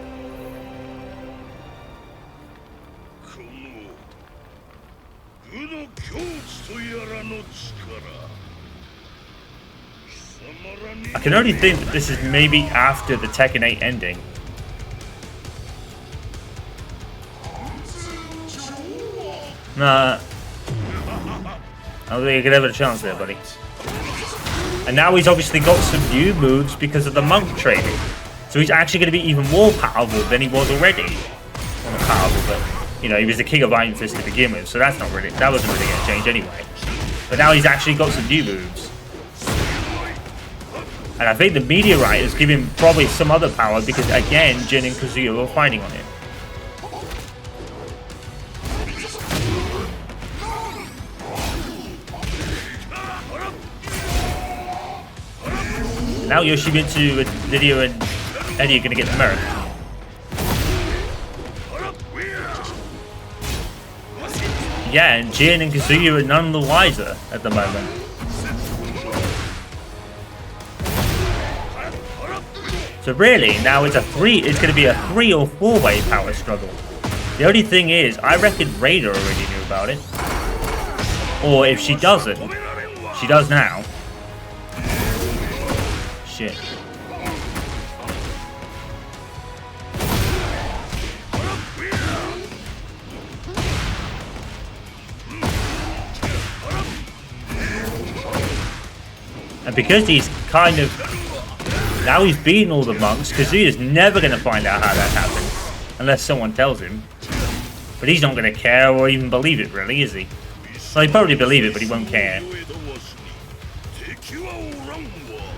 I can only think that this is maybe after the Tekken 8 ending. Nah. I don't think you could have a chance there, buddy. And now he's obviously got some new moves because of the monk training. So he's actually going to be even more powerful than he was already. Well, not powerful, but, you know, he was the king of Iron Fist to begin with, so that wasn't really going to change anyway. But now he's actually got some new moves. And I think the meteorite has given him probably some other power because, again, Jin and Kazuya were fighting on it. Now Yoshimitsu, Lydia, and Eddie are going to get the merit. Yeah, and Jin and Kazuya are none the wiser at the moment. So really, now it's going to be a 3 or 4-way power struggle. The only thing is, I reckon Raider already knew about it. Or if she doesn't, she does now. Shit. And because he's kind of... Now he's beaten all the monks, Kazuya's never going to find out how that happened. Unless someone tells him. But he's not going to care or even believe it, really, is he? Well, he'd probably believe it, but he won't care.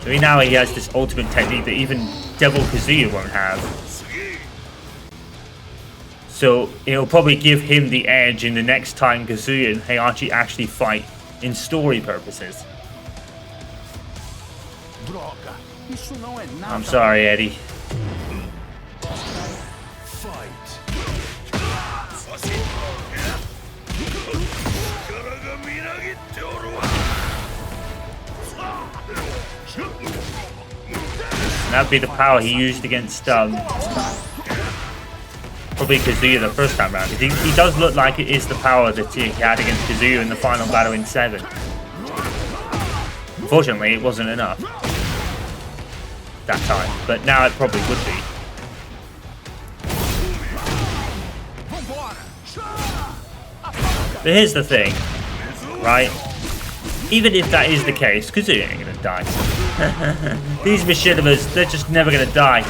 So now he has this ultimate technique that even Devil Kazuya won't have. So it'll probably give him the edge in the next time Kazuya and Heihachi actually fight in story purposes. I'm sorry, Eddie. That'd be the power he used against probably Kazuya the first time round. He does look like it is the power that he had against Kazuya in the final battle in 7. Unfortunately, it wasn't enough that time, but now it probably would be. But here's the thing, right? Even if that is the case, Kazuya ain't gonna die. These machinimas, they're just never gonna die.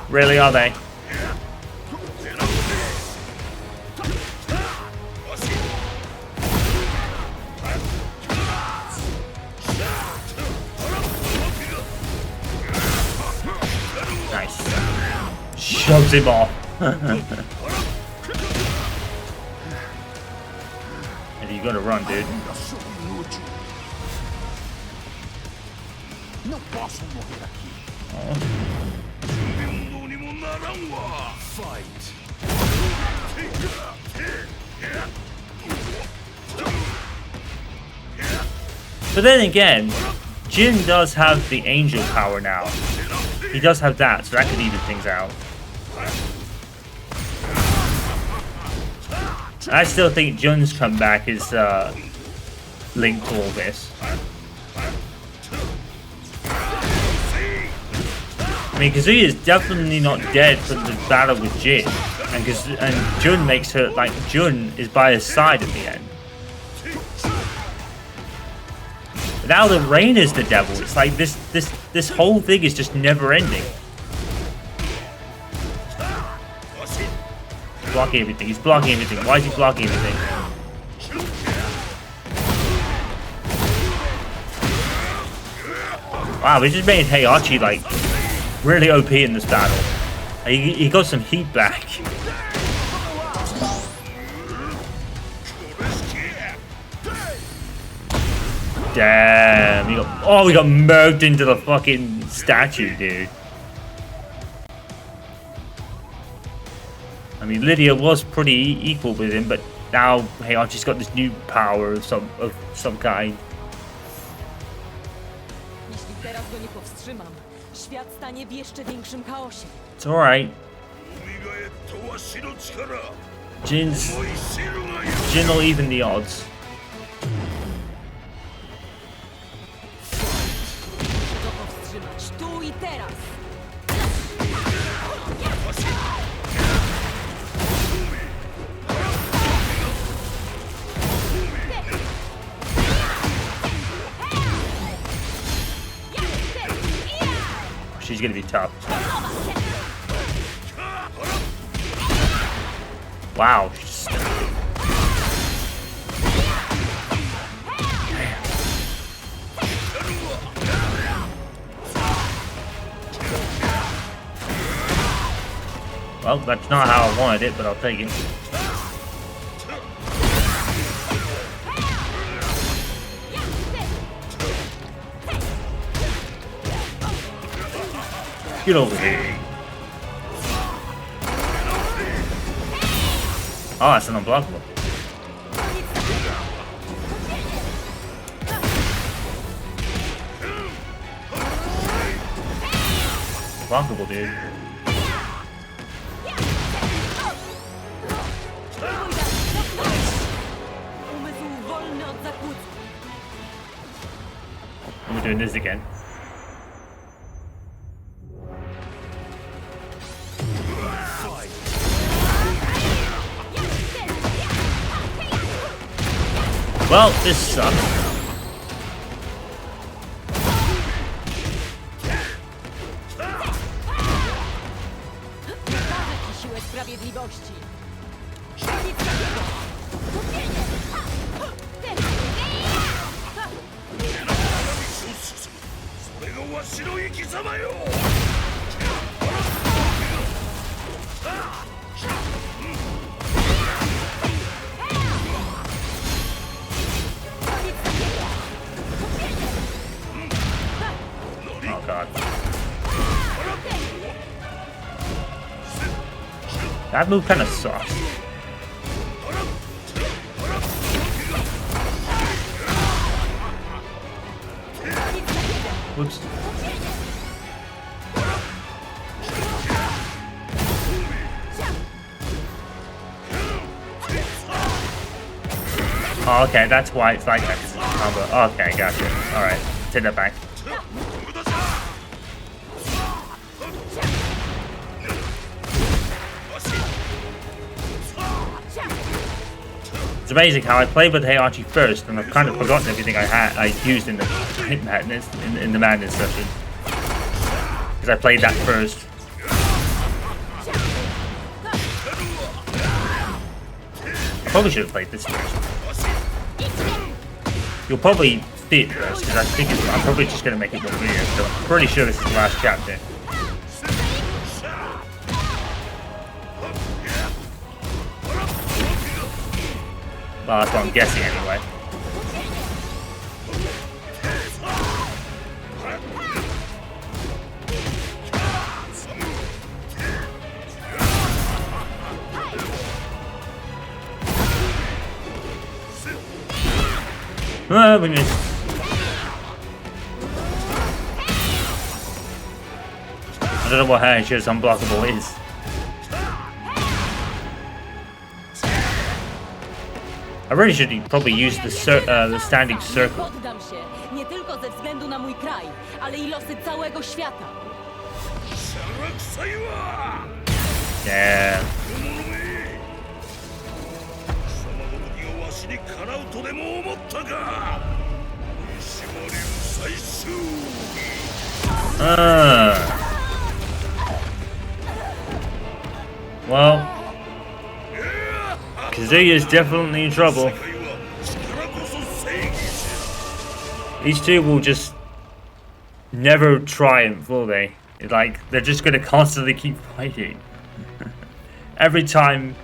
Really, are they? Nice. Shoves him off. And you gotta run, dude. But then again, Jin does have the angel power now. He does have that, so that could even things out. I still think Jun's comeback is linked to all this. I mean, Kazuya is definitely not dead from the battle with Jin, and Jun makes her like Jun is by his side at the end. But now that Rain is the devil, it's like this whole thing is just never ending. He's blocking everything. He's blocking everything. Why is he blocking everything? Wow, we just made Heihachi like really OP in this battle. He got some heat back. Damn, we got murked into the fucking statue, dude. I mean, Lydia was pretty equal with him, but now Heihachi's got this new power of some kind. It's alright. Jin will even the odds. She's gonna be tough. Wow. Well, that's not how I wanted it, but I'll take it. Get over here. Oh, it's an unblockable. Blockable, dude. We're doing this again. Well, this sucks. sprawiedliwości. Nic takiego! Kupienie! Oh god. That move kind of sucks. Whoops. Oh, okay, that's why it's like that. Combo. Okay, gotcha. Alright, take that back. It's amazing how I played with Heihachi first, and I've kind of forgotten everything I used in the madness in the madness session because I played that first. I probably should have played this first. You'll probably see it first because I think I'm probably just gonna make it more weird. So I'm pretty sure this is the last chapter. Well, that's what I'm guessing anyway. We missed. I don't know what Heihachi's unblockable is. I really should probably use the standing circle. Poddam się, nie tylko ze względu na mój kraj, ale i losy całego świata. Yeah. Well, Kazuya's definitely in trouble. These two will just never triumph, will they? Like, they're just gonna constantly keep fighting. Every time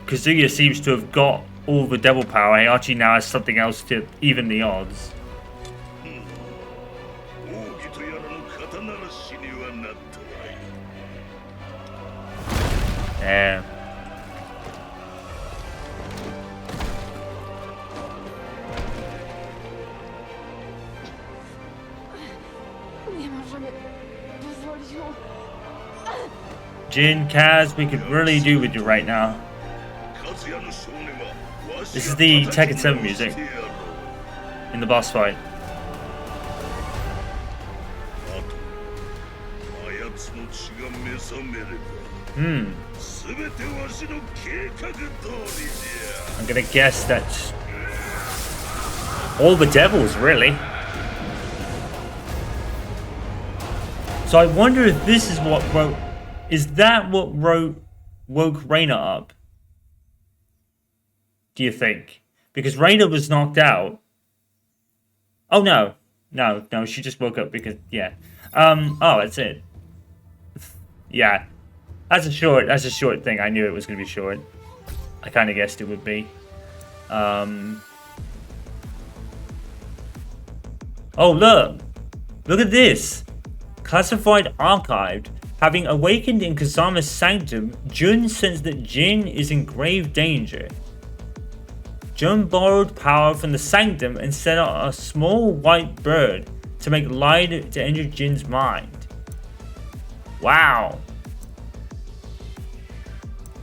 Kazuya seems to have got all the devil power, Heihachi now has something else to even the odds. Yeah. Jin, Kaz, we could really do with you right now. This is the Tekken 7 music in the boss fight. I'm gonna guess that all the devils, really. So I wonder if this is what woke. Is that what woke Reina up? Do you think? Because Reina was knocked out. Oh no, she just woke up because yeah. Oh, that's it. Yeah, that's a short thing. I knew it was gonna be short. I kind of guessed it would be. Oh look at this. Classified archived. Having awakened in Kazama's sanctum, Jun sensed that Jin is in grave danger. Jun borrowed power from the sanctum and set out a small white bird to make light to enter Jin's mind. Wow.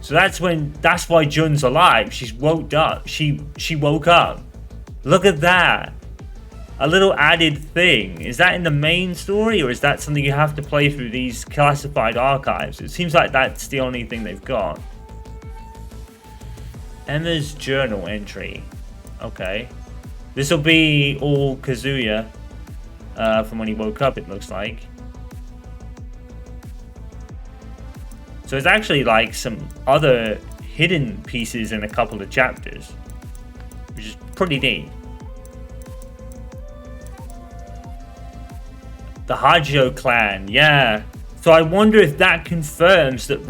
So that's why Jun's alive. She's woke up. She woke up. Look at that. A little added thing. Is that in the main story, or is that something you have to play through these classified archives? It seems like that's the only thing they've got. Emma's journal entry. Okay. This will be all Kazuya from when he woke up, it looks like. So it's actually like some other hidden pieces in a couple of chapters, which is pretty neat. The Hajio clan, yeah. So I wonder if that confirms that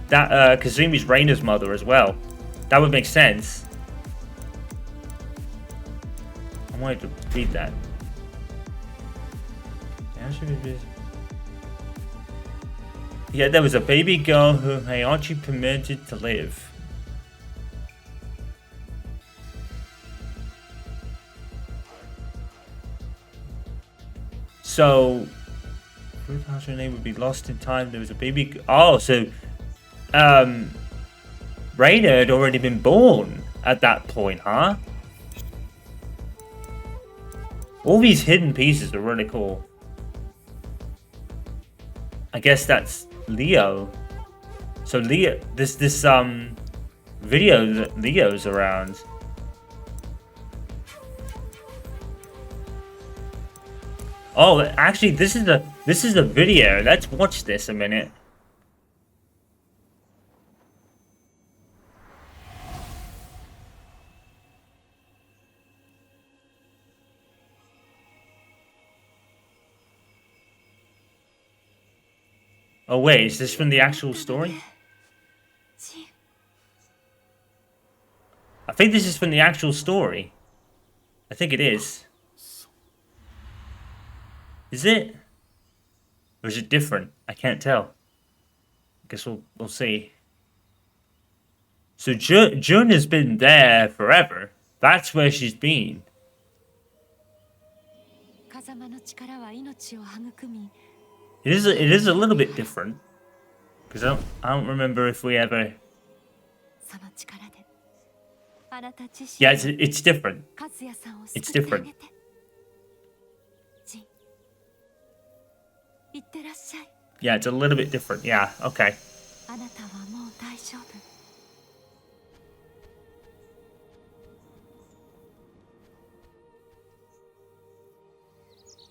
Kazumi's Reina's mother as well. That would make sense. I wanted to read that. Yeah, there was a baby girl who Heihachi permitted to live. So, her name would be lost in time. There was a baby. Oh, so, Reina had already been born at that point, huh? All these hidden pieces are really cool. I guess that's Leo. So Leo, this video that Leo's around. Oh, actually, this is the video. Let's watch this a minute. Oh wait, is this from the actual story? I think this is from the actual story. I think it is. Is it? Or is it different? I can't tell. I guess we'll see. So Jun has been there forever. That's where she's been. It is a little bit different, because I don't remember if we ever. Yeah, it's different. It's different. Yeah, it's a little bit different. Yeah, okay.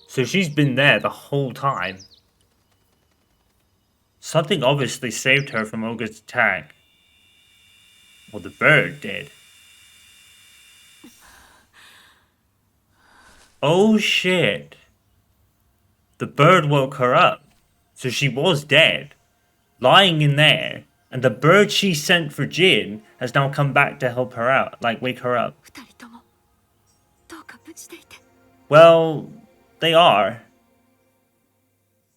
So she's been there the whole time. Something obviously saved her from Ogre's attack. Well, the bird did. Oh shit. The bird woke her up. So she was dead. Lying in there. And the bird she sent for Jin has now come back to help her out. Like, wake her up. Well, they are.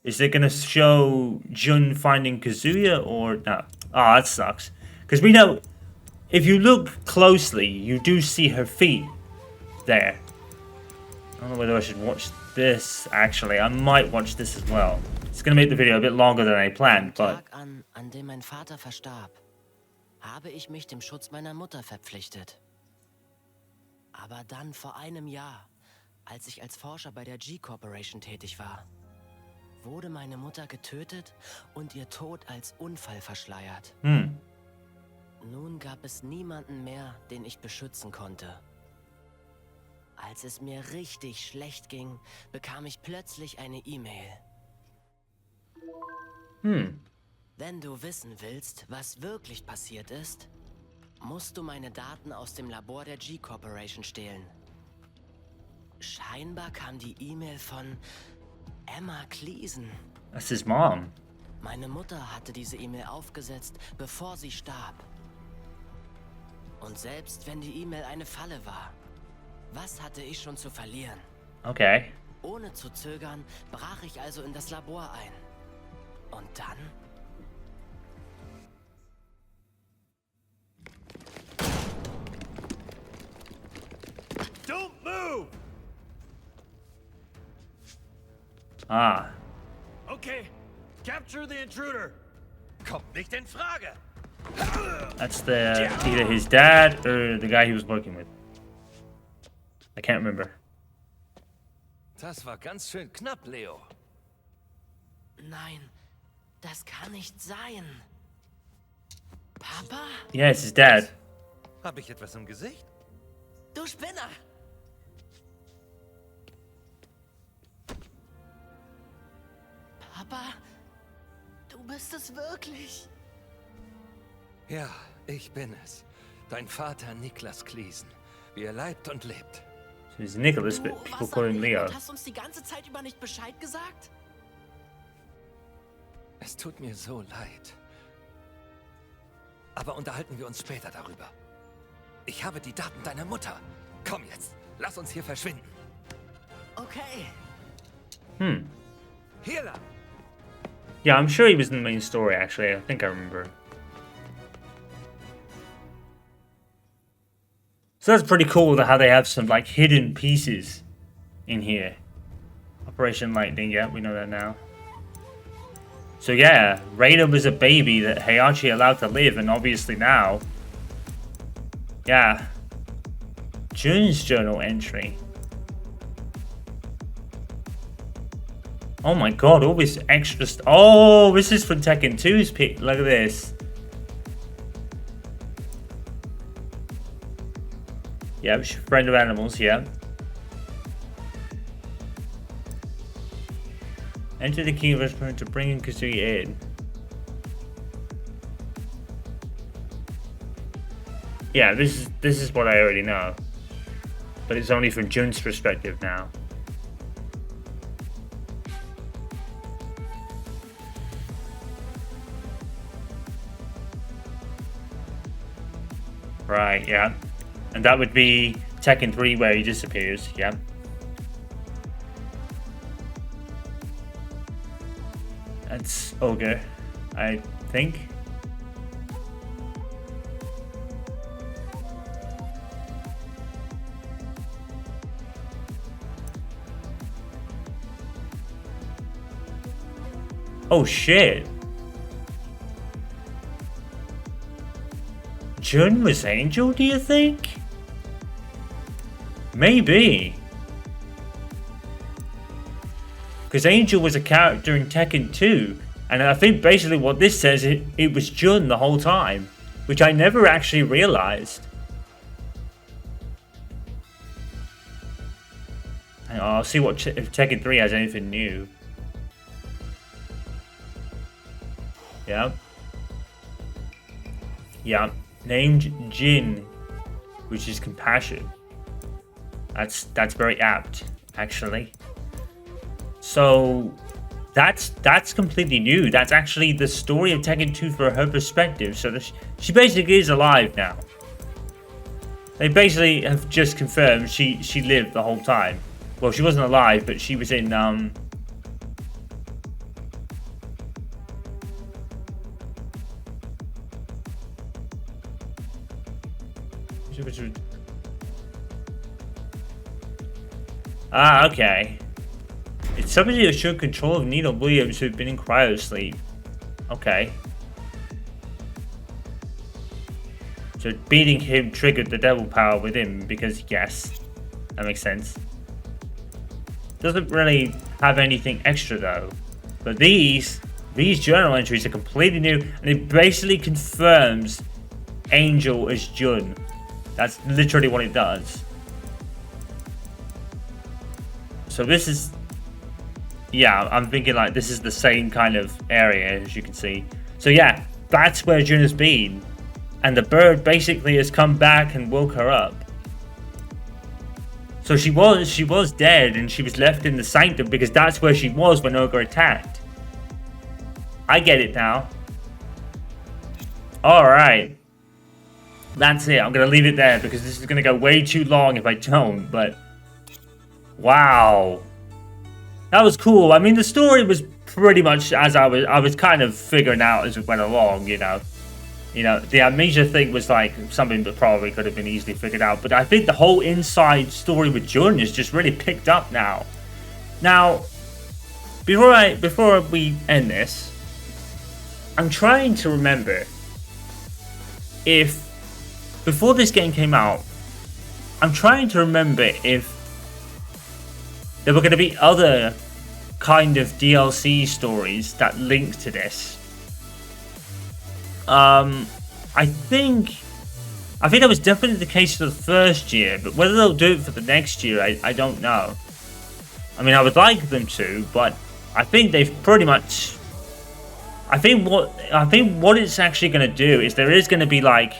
Is it gonna show Jun finding Kazuya or no? Oh, that sucks. Because we know, if you look closely, you do see her feet there. I don't know whether I should watch this, actually. I might watch this as well. It's gonna make the video a bit longer than I planned, but... An dem mein Vater verstarb, habe ich mich dem Schutz meiner Mutter verpflichtet. Aber dann vor einem Jahr, als ich als Forscher bei der G-Corporation tätig war, wurde meine Mutter getötet und ihr Tod als Unfall verschleiert. Nun gab es niemanden mehr, den ich beschützen konnte. Als es mir richtig schlecht ging, bekam ich plötzlich eine E-Mail. Wenn du wissen willst, was wirklich passiert ist, musst du meine Daten aus dem Labor der G-Corporation stehlen. Scheinbar kam die E-Mail von Emma Cleason. That's his mom. Meine Mutter hatte diese E-Mail aufgesetzt, bevor sie starb. Und selbst wenn die E-Mail eine Falle war, was hatte ich schon zu verlieren? Okay. Ohne zu zögern, brach ich also in das Labor ein. Und dann? Don't move! Ah. Okay, capture the intruder. Kommt nicht in Frage. That's either his dad or the guy he was working with. I can't remember. Das war ganz schön knapp, Leo. Nein, das kann nicht sein. Papa? Yeah, it's his dad. Hab ich etwas im Gesicht? Du Spinner! Papa, du Du bist es wirklich. Ja, ich bin es. Dein Vater Niklas Cleason. Wie er leibt und lebt. So he's Nicholas, but people call him Leo. Und hast uns die ganze Zeit über nicht Bescheid gesagt? Es tut mir so leid. Aber unterhalten wir uns später darüber. Ich habe die Daten deiner Mutter. Komm jetzt, lass uns hier verschwinden. Okay. Hier lang. Yeah, I'm sure he was in the main story, actually. I think I remember. So that's pretty cool how they have some, like, hidden pieces in here. Operation Lightning, yeah, we know that now. So yeah, Reina was a baby that Heihachi allowed to live, and obviously now... Yeah. Jun's journal entry. Oh my god, all this extra oh, this is from Tekken 2's pick. Look at this. Yeah, friend of animals, yeah. Enter the key restaurant to bring Kazuya in. Yeah, this is what I already know. But it's only from Jun's perspective now. Right, yeah. And that would be Tekken 3 where he disappears, yeah. That's Ogre, I think. Oh shit. Jun was Angel, do you think? Maybe. Because Angel was a character in Tekken 2. And I think basically what this says, it was Jun the whole time. Which I never actually realized. Hang on, I'll see what if Tekken 3 has anything new. Yeah. Yeah. Named Jin, which is compassion. That's very apt, actually. So that's completely new. That's actually the story of Tekken 2 for her perspective. So she basically is alive now. They basically have just confirmed she lived the whole time. Well, she wasn't alive, but she was in Ah, okay. It's somebody that showed control of Needle Williams who'd been in cryosleep. Okay. So beating him triggered the devil power within because, yes, that makes sense. Doesn't really have anything extra though. But these journal entries are completely new, and it basically confirms Angel as Jun. That's literally what it does. So this is... Yeah, I'm thinking like this is the same kind of area as you can see. So yeah, that's where Jun has been. And the bird basically has come back and woke her up. So she was dead and she was left in the sanctum because that's where she was when Ogre attacked. I get it now. Alright. That's it. I'm going to leave it there because this is going to go way too long if I don't. But wow. That was cool. I mean, the story was pretty much as I was kind of figuring out as it went along, you know. You know, the amnesia thing was like something that probably could have been easily figured out. But I think the whole inside story with Jun is just really picked up now. Now, before we end this, I'm trying to remember if, before this game came out, I'm trying to remember if there were going to be other kind of DLC stories that link to this. I think that was definitely the case for the first year, but whether they'll do it for the next year, I don't know. I mean, I would like them to, but I think they've pretty much I think what it's actually going to do is there is going to be like,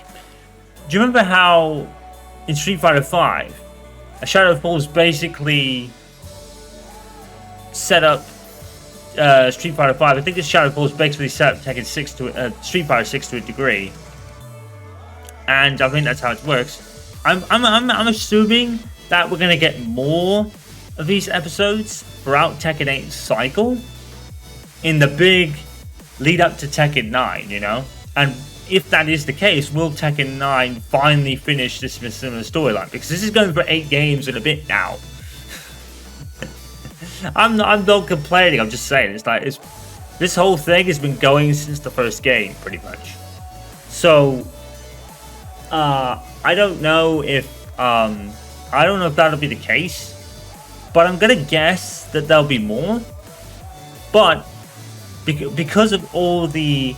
do you remember how in Street Fighter V, a Shadow Falls basically set up Street Fighter V? I think this Shadow Falls basically set up Tekken 6 to Street Fighter 6 to a degree, and I think that's how it works. I'm assuming that we're going to get more of these episodes throughout Tekken 8's cycle in the big lead up to Tekken 9, you know? And if that is the case, will Tekken 9 finally finish this similar storyline? Because this is going for 8 games and a bit now. I'm not complaining, I'm just saying, it's like, this whole thing has been going since the first game, pretty much. So, I don't know if that'll be the case, but I'm gonna guess that there'll be more. But because of all the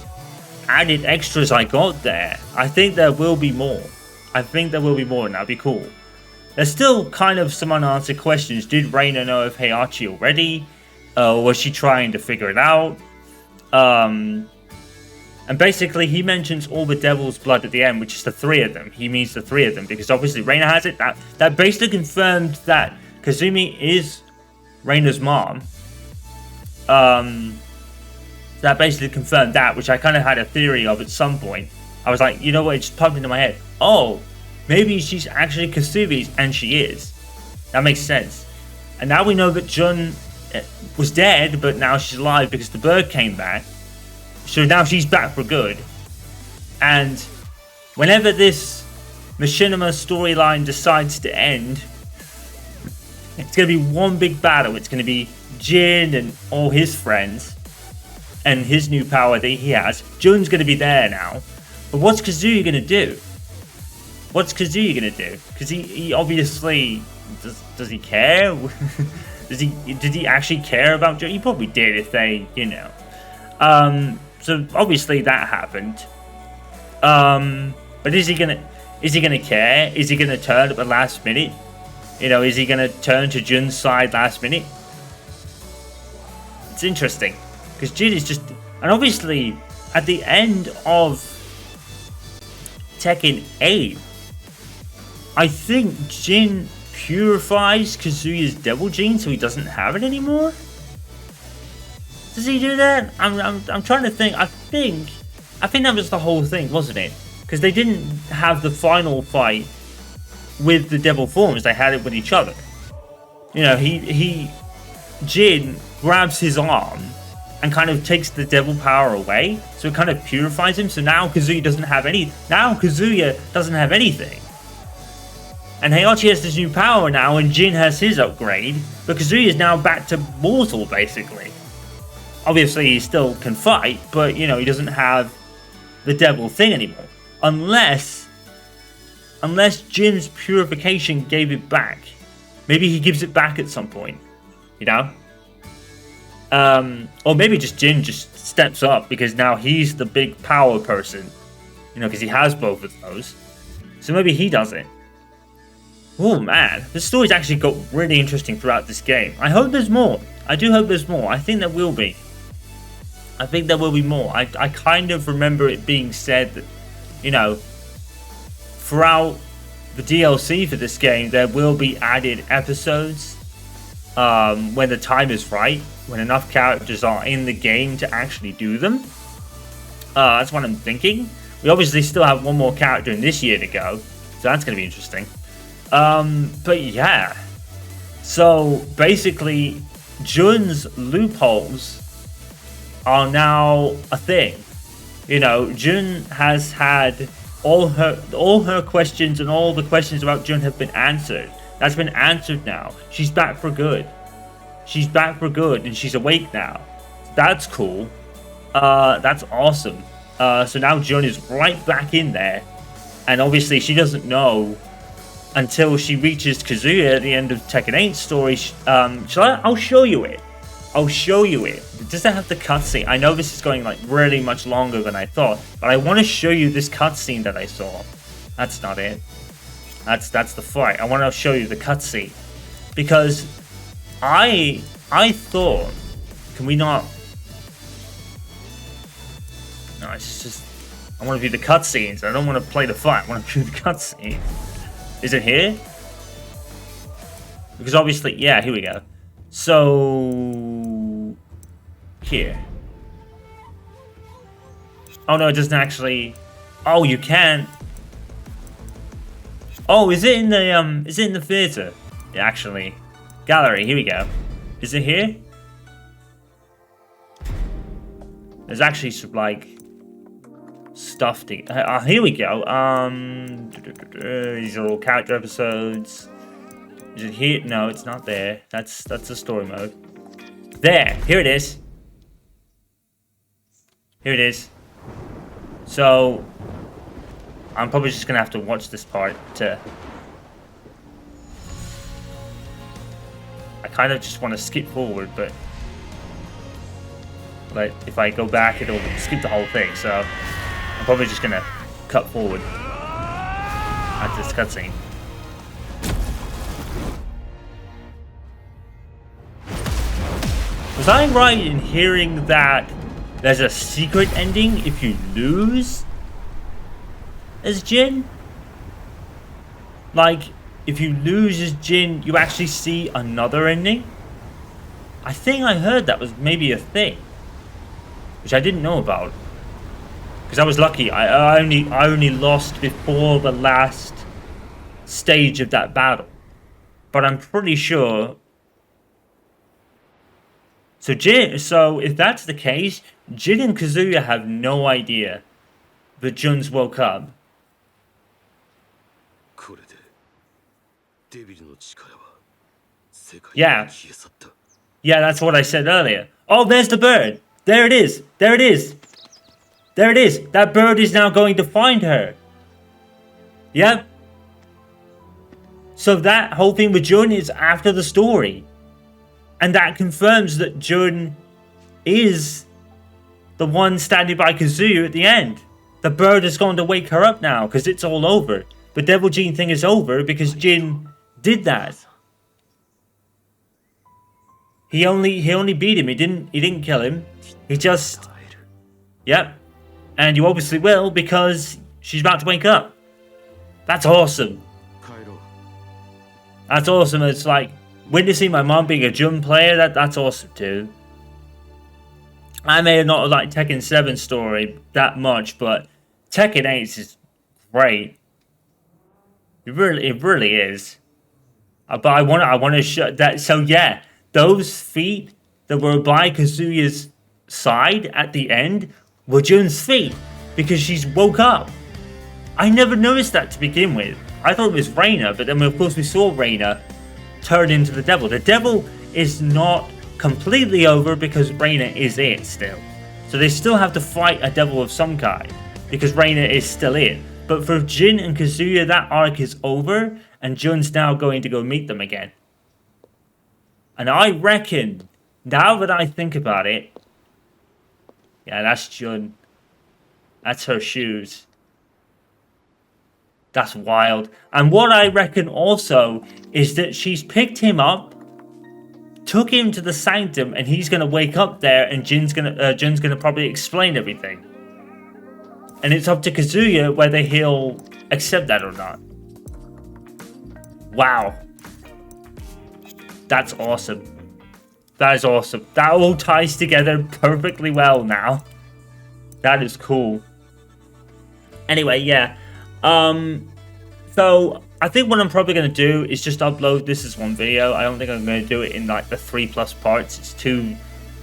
added extras I got there, I think there will be more. I think there will be more, and that'd be cool. There's still kind of some unanswered questions. Did Reina know of Heihachi already? Or was she trying to figure it out? And basically, he mentions all the Devil's Blood at the end, which is the 3 of them. He means the 3 of them, because obviously Reina has it. That basically confirmed that Kazumi is Reina's mom. That basically confirmed that, which I kind of had a theory of at some point. I was like, you know what, it just popped into my head. Oh, maybe she's actually Kasumi's, and she is. That makes sense. And now we know that Jun was dead, but now she's alive because the bird came back. So now she's back for good. And whenever this Machinima storyline decides to end, it's going to be one big battle. It's going to be Jin and all his friends and his new power that he has. Jun's going to be there now. But what's Kazuya going to do? What's Kazuya going to do? Because he obviously... Does he care? Did he actually care about Jun? He probably did if they, you know. So obviously that happened. But is he gonna care? Is he gonna turn at the last minute? You know, is he gonna turn to Jun's side last minute? It's interesting because Jin is just, and obviously at the end of Tekken 8, I think Jin purifies Kazuya's devil gene so he doesn't have it anymore. Does he do that? I'm trying to think. I think that was the whole thing, wasn't it? Because they didn't have the final fight with the devil forms. They had it with each other. You know, Jin grabs his arm and kind of takes the devil power away, so it kind of purifies him. So now Kazuya doesn't have any. Now Kazuya doesn't have anything. And Heihachi has this new power now, and Jin has his upgrade. But Kazuya is now back to mortal, basically. Obviously, he still can fight, but, you know, he doesn't have the devil thing anymore. Unless Jin's purification gave it back. Maybe he gives it back at some point, you know? Or maybe just Jin just steps up because now he's the big power person. You know, because he has both of those. So maybe he does it. Oh man, the story's actually got really interesting throughout this game. I hope there's more. I do hope there's more. I think there will be. I think there will be more. I kind of remember it being said that, you know, throughout the DLC for this game, there will be added episodes when the time is right, when enough characters are in the game to actually do them. That's what I'm thinking. We obviously still have one more character in this year to go, so that's going to be interesting. But yeah. So basically, Jun's loopholes are now a thing. You know, Jun has had all her questions, and all the questions about Jun have been answered. That's been answered now. She's back for good. She's back for good, and she's awake now. That's cool. That's awesome. So now Jun is right back in there, and obviously she doesn't know until she reaches Kazuya at the end of Tekken 8's story. I'll show you it. I'll show you it. It doesn't have the cutscene. I know this is going like really much longer than I thought, but I want to show you this cutscene that I saw. That's not it. That's the fight. I want to show you the cutscene because I thought, can we not? No, it's just I want to view the cutscenes. I don't want to play the fight. I want to view the cutscene. Is it here? Because obviously, yeah, here we go. So here. Oh no, it doesn't actually. Oh, you can. Oh, is it in the Is it in the theater? Yeah, actually, gallery. Here we go. Is it here? There's actually some like stuff to. Here we go. These are all character episodes. Is it here? No, it's not there. That's the story mode. There. Here it is. Here it is. So I'm probably just gonna have to watch this part to. I kind of just want to skip forward, but if I go back, it'll skip the whole thing. So I'm probably just gonna cut forward at this cutscene. Was I right in hearing that there's a secret ending if you lose as Jin? Like, if you lose as Jin, you actually see another ending? I think I heard that was maybe a thing, which I didn't know about. Because I was lucky. I only lost before the last stage of that battle. But I'm pretty sure. So if that's the case, Jin and Kazuya have no idea that Jun's woke up. Yeah. Yeah, that's what I said earlier. Oh, there's the bird. There it is. There it is. There it is. That bird is now going to find her. Yep. So that whole thing with Jun is after the story. And that confirms that Jun is the one standing by Kazuya at the end. The bird is going to wake her up now because it's all over. The Devil Gene thing is over because Jin did that. He only beat him. He didn't kill him. He just. Yep. And you obviously will because she's about to wake up. That's awesome. That's awesome. It's like witnessing my mom being a Jun player. That's awesome too. I may have not liked Tekken 7 story that much, but Tekken 8 is great. It really is. But I want to show that. So yeah, those feet that were by Kazuya's side at the end were Jun's feet because she's woke up. I never noticed that to begin with. I thought it was Reina, but then of course we saw Reina turn into the devil. The devil is not completely over because Reina is it still. So they still have to fight a devil of some kind because Reina is still it. But for Jin and Kazuya, that arc is over and Jun's now going to go meet them again. And I reckon, now that I think about it, yeah, that's Jun. That's her shoes. That's wild. And what I reckon also is that she's picked him up, took him to the sanctum, and he's gonna wake up there, and Jun's gonna probably explain everything. And it's up to Kazuya whether he'll accept that or not. Wow. That's awesome. That is awesome. That all ties together perfectly well now. That is cool. Anyway, yeah. So I think what I'm probably going to do is just upload this as one video. I don't think I'm going to do it in like the 3+ parts. It's too...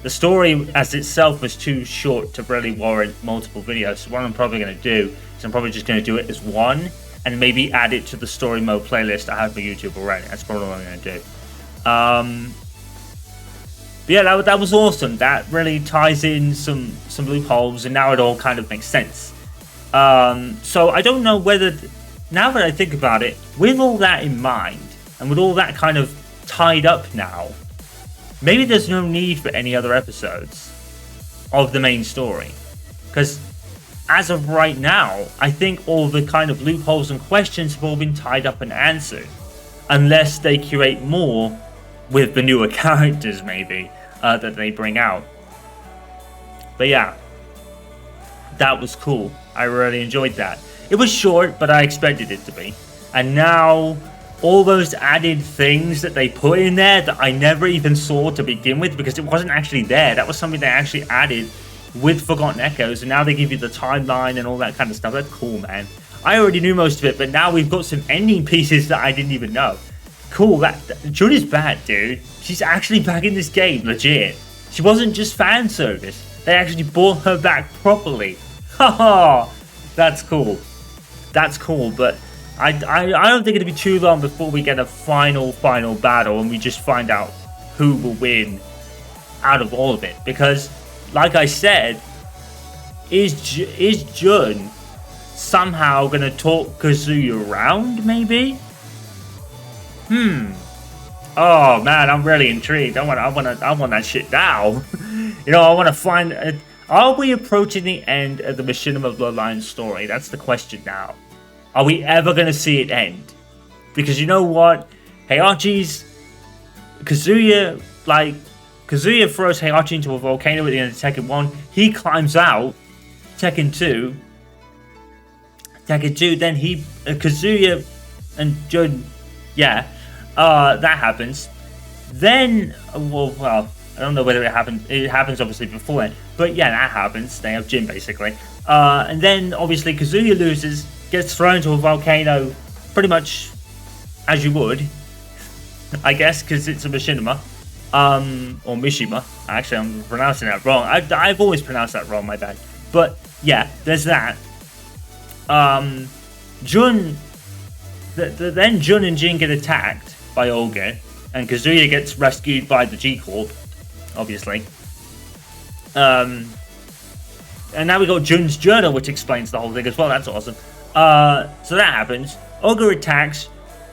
The story as itself was too short to really warrant multiple videos. So what I'm probably going to do is I'm probably just going to do it as one and maybe add it to the story mode playlist I have for YouTube already. That's probably what I'm going to do. But yeah, that was awesome. That really ties in some loopholes, and now it all kind of makes sense. So I don't know whether, now that I think about it, with all that in mind, and with all that kind of tied up now, maybe there's no need for any other episodes of the main story. Because as of right now, I think all the kind of loopholes and questions have all been tied up and answered. Unless they curate more with the newer characters, maybe, that they bring out. But yeah. that was cool. I really enjoyed that. It was short, but I expected it to be. And now, all those added things that they put in there that I never even saw to begin with, because it wasn't actually there. That was something they actually added with Forgotten Echoes, and now they give you the timeline and all that kind of stuff. That's cool, man. I already knew most of it, but now we've got some ending pieces that I didn't even know. Cool, Jun is back, dude. She's actually back in this game, legit. She wasn't just fan service. They actually brought her back properly. Haha, that's cool. That's cool, but I don't think it'll be too long before we get a final battle and we just find out who will win out of all of it. Because, like I said, is Jun somehow gonna talk Kazuya around, maybe? Oh man, I'm really intrigued. I want that shit now. You know, I want to find. Are we approaching the end of the Machinima Bloodline story? That's the question now. Are we ever gonna see it end? Because you know what, Heihachi's Kazuya throws Heihachi into a volcano at the end of Tekken 1. He climbs out. Tekken 2, then Kazuya and Jun, yeah, that happens. Then, well, I don't know whether it happens. It happens obviously before then, but yeah, that happens. They have Jin basically, and then obviously Kazuya loses, gets thrown to a volcano, pretty much as you would, I guess, because it's a Machinima, or Mishima. Actually, I'm pronouncing that wrong. I've always pronounced that wrong. My bad. But yeah, there's that. Jun. Then Jun and Jin get attacked by Olga, and Kazuya gets rescued by the G-Corp, obviously. And now we got Jun's journal, which explains the whole thing as well. That's awesome. So that happens. Olga attacks.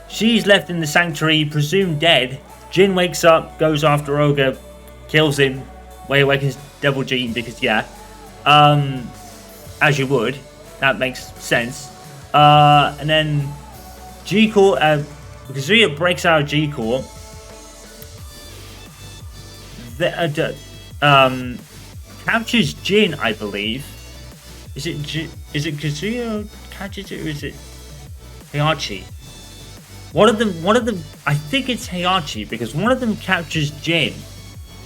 She's left in the sanctuary, presumed dead. Jin wakes up, goes after Olga, kills him, way awakens Devil Gene, because yeah. As you would. That makes sense. And then G-Corp, Kazuya breaks out of G-Corp. Captures Jin, I believe. Is it Kazuya catches it, or is it Heihachi? One of them, I think it's Heihachi, because one of them captures Jin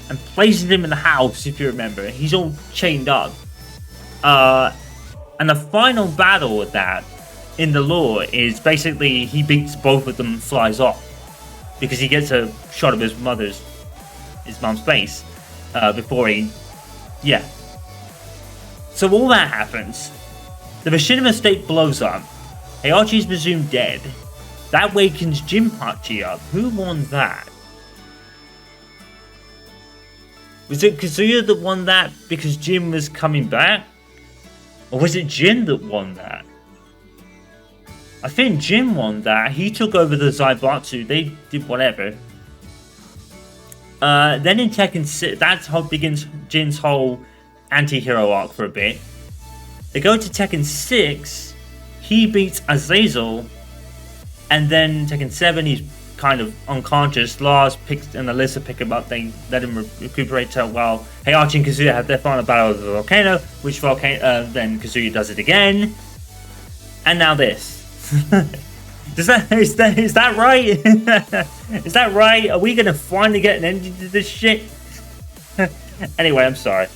and places him in the house, if you remember. He's all chained up. And the final battle with that in the lore is basically he beats both of them, flies off, because he gets a shot of his mum's face before he, yeah. So all that happens. The Machinima state blows up. Heihachi's presumed dead. That wakens Jinpachi up. Who won that? Was it Kazuya that won that because Jin was coming back? Or was it Jin that won that? I think Jin won that. He took over the Zaibatsu. They did whatever. Then in Tekken 6, that's how begins Jin's whole anti-hero arc for a bit. They go to Tekken 6. He beats Azazel. And then Tekken 7, he's kind of unconscious. Lars and Alyssa pick him up. They let him recuperate while Heihachi and Kazuya have their final battle of the volcano, which then Kazuya does it again. And now this. Is that right? Is that right? Are we gonna finally get an ending to this shit? Anyway, I'm sorry.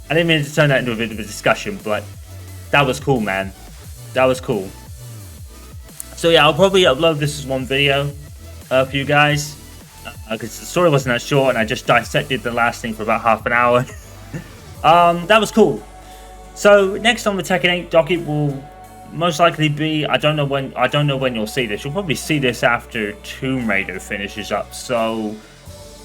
I didn't mean to turn that into a bit of a discussion, but that was cool, man. That was cool. So yeah, I'll probably upload this as one video for you guys, because the story wasn't that short and I just dissected the last thing for about half an hour. That was cool. So next on the Tekken 8 docket will most likely be, I don't know when you'll see this. You'll probably see this after Tomb Raider finishes up. So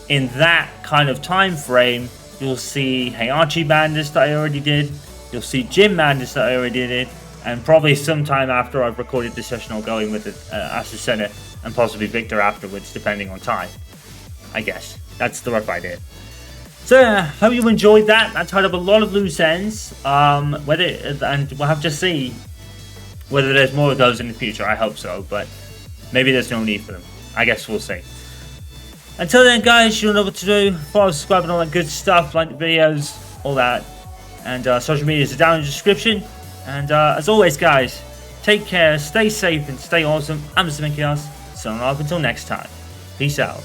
in that kind of time frame, you'll see Heihachi Madness that I already did. You'll see Jin Madness that I already did. And probably sometime after I've recorded this session, I'll go in with Azucena and possibly Victor afterwards, depending on time. I guess. That's the rough idea. So yeah, hope you enjoyed that. That tied up a lot of loose ends. And we'll have to see whether there's more of those in the future. I hope so, but maybe there's no need for them. I guess we'll see. Until then, guys, you know what to do. Follow, subscribe, and all that good stuff. Like the videos, all that. And social media is down in the description. And as always, guys, take care, stay safe, and stay awesome. I'm Mr. Mickey House. So up until next time. Peace out.